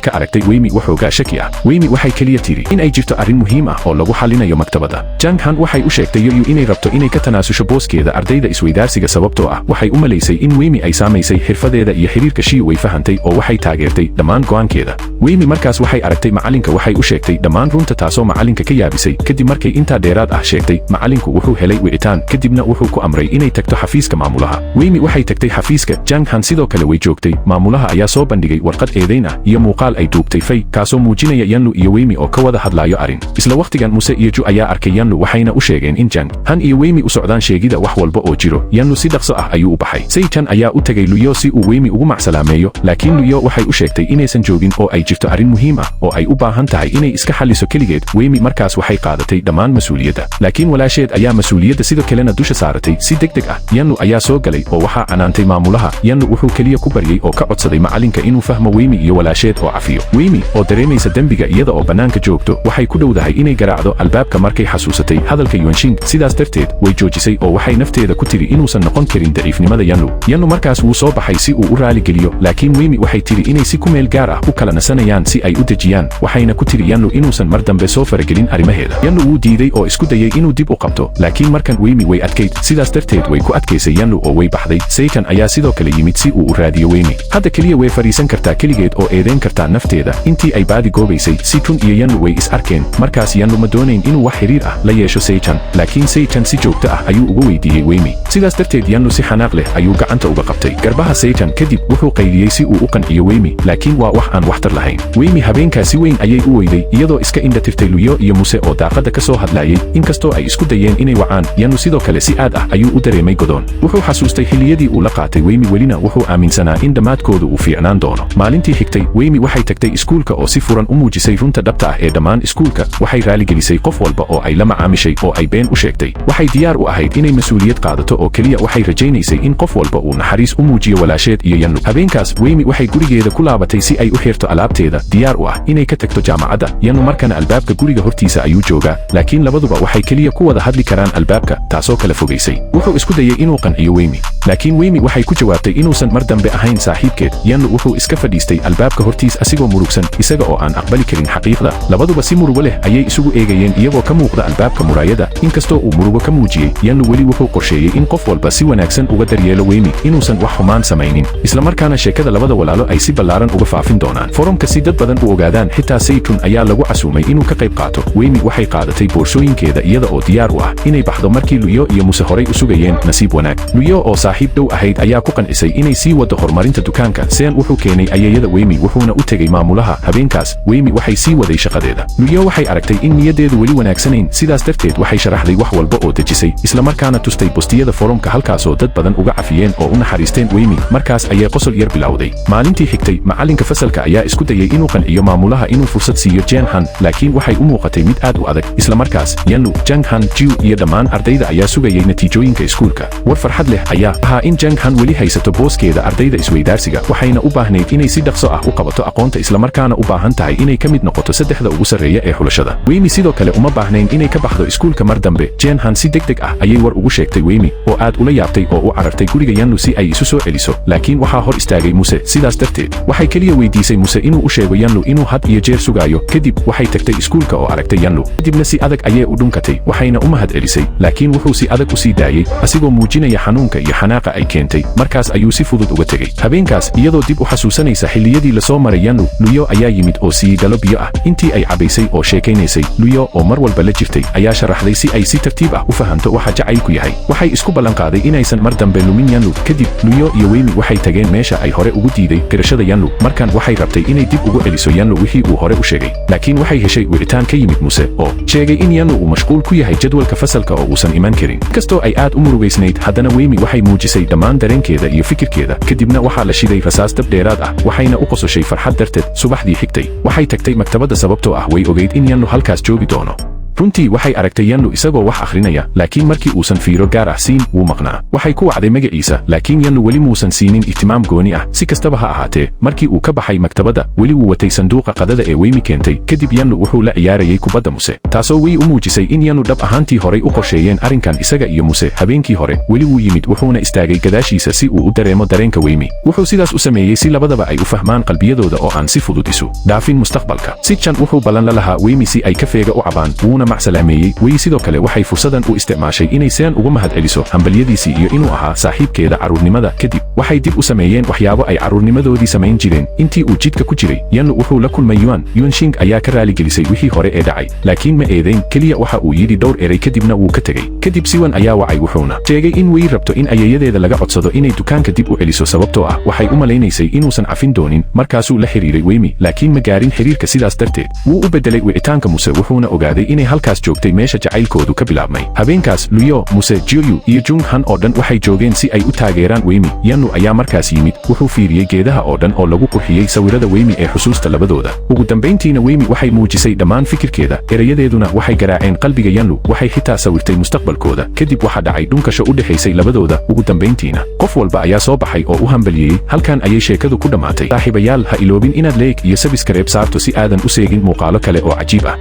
ka aragtay Wemi waxoogaa shaki ah Wemi waxay kaliya tiri in ay jirto arrin muhiim ah oo lagu xalinayo maktabadda Jenhan waxay u sheegtay Yuyu inay rabto inay ka tanaasusho booskeeda ardayda isweydaarsiga sababtoo ah waxay u malaysay in Wemi ay saamaysay xirfadeeda iyo xiriirka Shiyu way fahantay oo waxay taageertay dhammaan go'aankeeda Wemi markaas waxay aragtay macalinka waxay u sheegtay dhammaan runta taasoo macalinka ka yaabisay kadib markay intaa dheeraad ah sheegtay macalinku wuxuu helay wicitaan kadibna wuxuu ku amray inay tagto xafiiska maamulaha Wemi waxay tagtay xafiiska Jenhan sidoo kale way joogtay maamulaha ayaa soo bandhigay warqad eedayn ah iyo muuqaal ay duubtay Fay kaasoo muujinaya Yanlu iyo Wemi oo ka wada hadlayo arrin isla waqtigan Muse iyo Ju ayaa arkay Yanlu waxayna u sheegeen in Jenhan iyo Wemi u socdaan sheegida wax walba oo jiro Yanlu si dhaqso ah ayuu u baxay Seichan ayaa u tagay Luyo si uu Wemi ugu macsalaameeyo laakiin Luyo waxay u sheegtay inaysan joogin oo ay jirto arrin muhiim ah oo ay u baahan tahay inay iska xalliso keligeed. Weymi markaas waxay qaadatay dhammaan mas'uuliyadda, laakiin walaasheed ayaa mas'uuliyadda sidoo kalena dusha saaratay si degdeg ah. Yanlu ayaa soo galay oo waxaa canaantay maamulaha. Yanlu wuxuu keliya ku baryay oo ka codsaday macalinka inuu fahmo Weymi iyo walaasheed oo cafiyo. Weymi oo dareemaysa dembiga iyada oo bannaanka joogto waxay ku dhowdahay inay garaacdo albaabka markay xasuusatay hadalka Yuanxing. Sidaas darteed way joojisay oo waxay nafteeda ku tiri inuusan noqon karin daciifnimada Yanlu. Yanlu markaas wuu soo baxay si uu u raali geliyo, laakiin Weymi waxay tiri inay si ku meel gaar ah u kala nasanayaan si ay u dejiyaan. Waxayna ku tiri Yanlu inuusan mar dambe soo faragelin arrimaheeda. Yanlu wuu diiday oo isku dayay inuu dib u qabto, laakiin markan Weymi way adkayd. Sidaas darteed way ku adkaysay Yanlu oo way baxday. Satan ayaa sidoo kale yimid si uu u raadiyo Weymi. Hadda keliya way fariisan kartaa keligeed oo eedeyn kartaa nafteeda. Intii ay baadi goobaysay, Situn iyo Yanlu way is arkeen. Markaas Yanlu ma doonayn inuu wax xiriir ah la yeesho Satan, laakiin Satan si joogto ah ayuu uga weydiiyey Weymi. Sidaas darteed Yanlu si xanaaq leh ayuu gacanta uga qabtay garbaha Satan. Kadib wuxuu qayliyey si uu u qanciyo Weymi, laakiin waa wax aan waxtar lahayn. Weymi habeenkaasi weyn ayay u weyday iyadoo iska indha tirtay Luyo iyo Muse oo daaqada ka soo hadlayay. Inkastoo ay isku dayeen inay wacaan, Yanlu sidoo kale si aad ah ayuu u dareemay godoon. Wuxuu xasuustay xilliyadii uu la qaatay Weymi, welina wuxuu aaminsanaa in dhammaadkoodu uu fiicnaan doono. Maalintii xigtay, Weymi waxay tagtay iskuulka oo si furan u muujisay runta dhabta ah ee dhammaan iskuulka. Waxay raaligelisay qof walba oo ay la macaamishay oo ay been u sheegtay. Waxay diyaar u ahayd inay mas'uuliyad qaadato oo keliya waxay rajaynaysay in qof walba uu naxariis u muujiyo walaasheed iyo Yanlu. Habeenkaas Weymi waxay gurigeeda ku laabatay si ay u xirto alaabteeda, diyaar u ah inay ka tagto jaamacadda. Yanlu markana albaabka guriga hortiisa ayuu joogaa, laakiin labaduba waxay keliya ku wada hadli karaan albaabka, taasoo kala fogaysay. Wuxuu isku dayay inuu qanciyo Weymi, laakiin Weymi waxay ku jawaabtay inuusan mar dambe ahayn saaxiibkeed. Yanlu wuxuu iska fadhiistay albaabka hortiis asigoo murugsan, isaga oo aan aqbali karin xaqiiqda. Labaduba si murugo leh ayay isugu eegayeen iyagoo ka muuqda albaabka muraayada. Inkastoo uu murugo ka muujiyey, Yanlu weli wuxuu qorsheeyey in qof walba si wanaagsan uga daryeelo Weymi, inuusan wax xumaan samaynin, isla markaana sheekada labada walaalo ay si ballaaran uga faafin doonaan forumka si dad badan u ogaadaan. Xitaa Seytun ayaa lagu casuumay inuu ka qayb qaato. Weymi waxay qaadatay boorsooyinkeeda iyada oo diyaar u ah inay baxdo markii Luyo iyo Muse horay u sugayeen. Nasiib wanaag, Luyo oo saaxiib dhow ahayd ayaa ku qancisay inay sii wado horumarinta dukaanka. Sen wuxuu keenay ayeeyada Weymi wuxuuna u tegay maamulaha. Habeenkaas Weymi waxay sii waday shaqadeeda. Luyo waxay aragtay in niyaddeedu weli wanaagsanayn, sidaas darteed waxay sharaxday wax walba oo dejisay, isla markaana tustay bostiyada forumka halkaasoo dad badan uga cafiyeen oo u naxariisteen Weymi. Markaas ayay qosol yar bilowday. Maalintii xigtay, macalinka fasalka ayaa isku dayay inuu qanciyo maamulaha inuu fursad siiyo Jianhan, laakiin waxay u muuqatay mid aad u adag. Isla markaas Yanlu, Jianghan, Jiu iyo dhammaan ardayda ayaa sugayay natiijooyinka iskuulka. War farxad leh ayaa ahaa in Jianghan weli haysato booskeeda ardayda isweydaarsiga, waxayna u baahnayd inay si dhaqso ah u qabato aqoonta, isla markaana u baahan tahay inay ka mid noqoto saddexda ugu sarreeya ee xulashada. Weymi sidoo kale uma baahnayn inay ka baxdo iskuulka mar dambe. Jianhan si degdeg ah ayay war ugu sheegtay Weymi, oo aad ula yaabtay oo u carartay guriga Yanlu si ay isu soo celiso, laakiin waxaa hor istaagay Muse. Sidaas darteed waxay keliya weydiisay Muse inuu u sheego Yanlu inuu had iyo jeer sugaayo. Kadib waxay tagtay iskuulka oo aragtay Yanlu, kadibna si adag ayay u dhunkatay, waxayna u mahad celisay, laakiin wuxuu si adag u sii daayay asigoo muujinaya xanuunka iyo xanaaqa ay keentay. Markaas ayuu si fudud uga tegey. Habeenkaas iyadoo dib u xasuusanaysa xilliyadii la soo maray Yanlu, Luyo ayaa yimid oo siiyey dhalo biyo ah. Intii ay cabaysay oo sheekaynaysay, Luyo oo mar walba la jirtay ayaa sharaxday si ay si tartiib ah u fahanto waxa jacaylku yahay. Waxay isku ballanqaaday inaysan mar dambe lumin Yanlu. Kadib Luyo iyo Weymi waxay tageen meesha ay hore ugu diiday garashada Yanlu. Markan waxay rabtay inay dib ugu celiso Yanlu wixii uu hore u sheegay, laakiin waxay heshay wicitaan ka yimid Muse oo sheegay in Yanlu uu mashquul ku yahay jadwalka fasalka oo uusan iman karin. Inkastoo ay aad u murugaysnayd, haddana Weymi waxay muujisay dhammaan dareenkeeda iyo fikirkeeda. Kadibna waxaa la shiday rasaas dab dheeraad ah, waxayna u qososhay farxad darteed. Subaxdii xigtay waxay tagtay maktabadda sababtoo ah way ogeyd in Yanlu halkaas joogi doono. runtii waxay aragtay Yanlu isagoo wax akhrinaya, laakiin markii uusan fiiro gaar ah siin wuu maqnaa. Waxay ku wacday magaciisa, laakiin Yanlu weli muusan siinin ihtimaam gooni ah. Si kastaba ha ahaatee, markii uu ka baxay maktabadda, weli wuu watay sanduuqa qadada ee Weymi keentay. Kadib Yanlu wuxuu la ciyaarayay kubadda Muse, taasoo way u muujisay in Yanlu dhab ahaantii horay u qorsheeyeen arrinkan isaga iyo Muse. Habeenkii hore, weli wuu yimid wuxuuna istaagay gadaashiisa si uu u dareemo dareenka Weymi. Wuxuu sidaas u sameeyey si labadaba ay u fahmaan qalbiyadooda oo aan si fudud isu dhaafin mustaqbalka. Sitchan wuxuu ballan la lahaa Weymi si ay kafeega u cabaan, wuuna macsalaameeyey. Wey sidoo kale waxay fursadan u isticmaashay inay Sen uga mahad celiso hambalyadiisii iyo inuu ahaa saaxiibkeeda carruurnimada. Kadib waxay dib u sameeyeen waxyaabo ay carruurnimadoodii samayn jireen. Intii uu jidka ku jiray, Yanlu wuxuu la kulmay Yuanxing ayaa ka raaligelisay wixii hore ee dhacay, laakiin ma eedayn, keliya waxa uu yidhi dhowr eray kadibna wuu ka tegey. Kadib Siwan ayaa wacay wuxuuna sheegay in Wey rabto in ayeeyadeeda laga codsado inay dukaanka dib u celiso sababtoo ah waxay u malaynaysay inuusan cafin doonin. Markaasuu la xiriiray Weymi, laakiin ma gaarin xiriirka. Sidaas darteed wuu u bedelay wicitaanka Muse wuxuuna ogaaday inay halkaas joogtay meesha jacaylkoodu ka bilaabmay. Habeenkaas Luyo, Muse, Jiuyu iyo Jung Han oo dhan waxay joogeen si ay u taageeraan Weimi. Yannu ayaa markaas yimid, wuxuu fiiriyey geedaha oo dhan oo lagu qurxiyey sawirada Weimi ee xusuusta labadooda. Ugu dambayntiina Weimi waxay muujisay dhammaan fikirkeeda, erayadeeduna waxay garaaceen qalbiga Yannu, waxay xitaa sawirtay mustaqbalkooda. Kadib waxaa dhacay dhunkasho u dhexaysay labadooda. Ugu dambayntiina qof walba ayaa soo baxay oo u hambalyeeyey. Halkan ayay sheekadu ku dhammaatay. Saaxiibayaal, ha iloobin inaad like iyo subscribe saarto si aadan u seegin muuqaalo kale oo cajiib ah.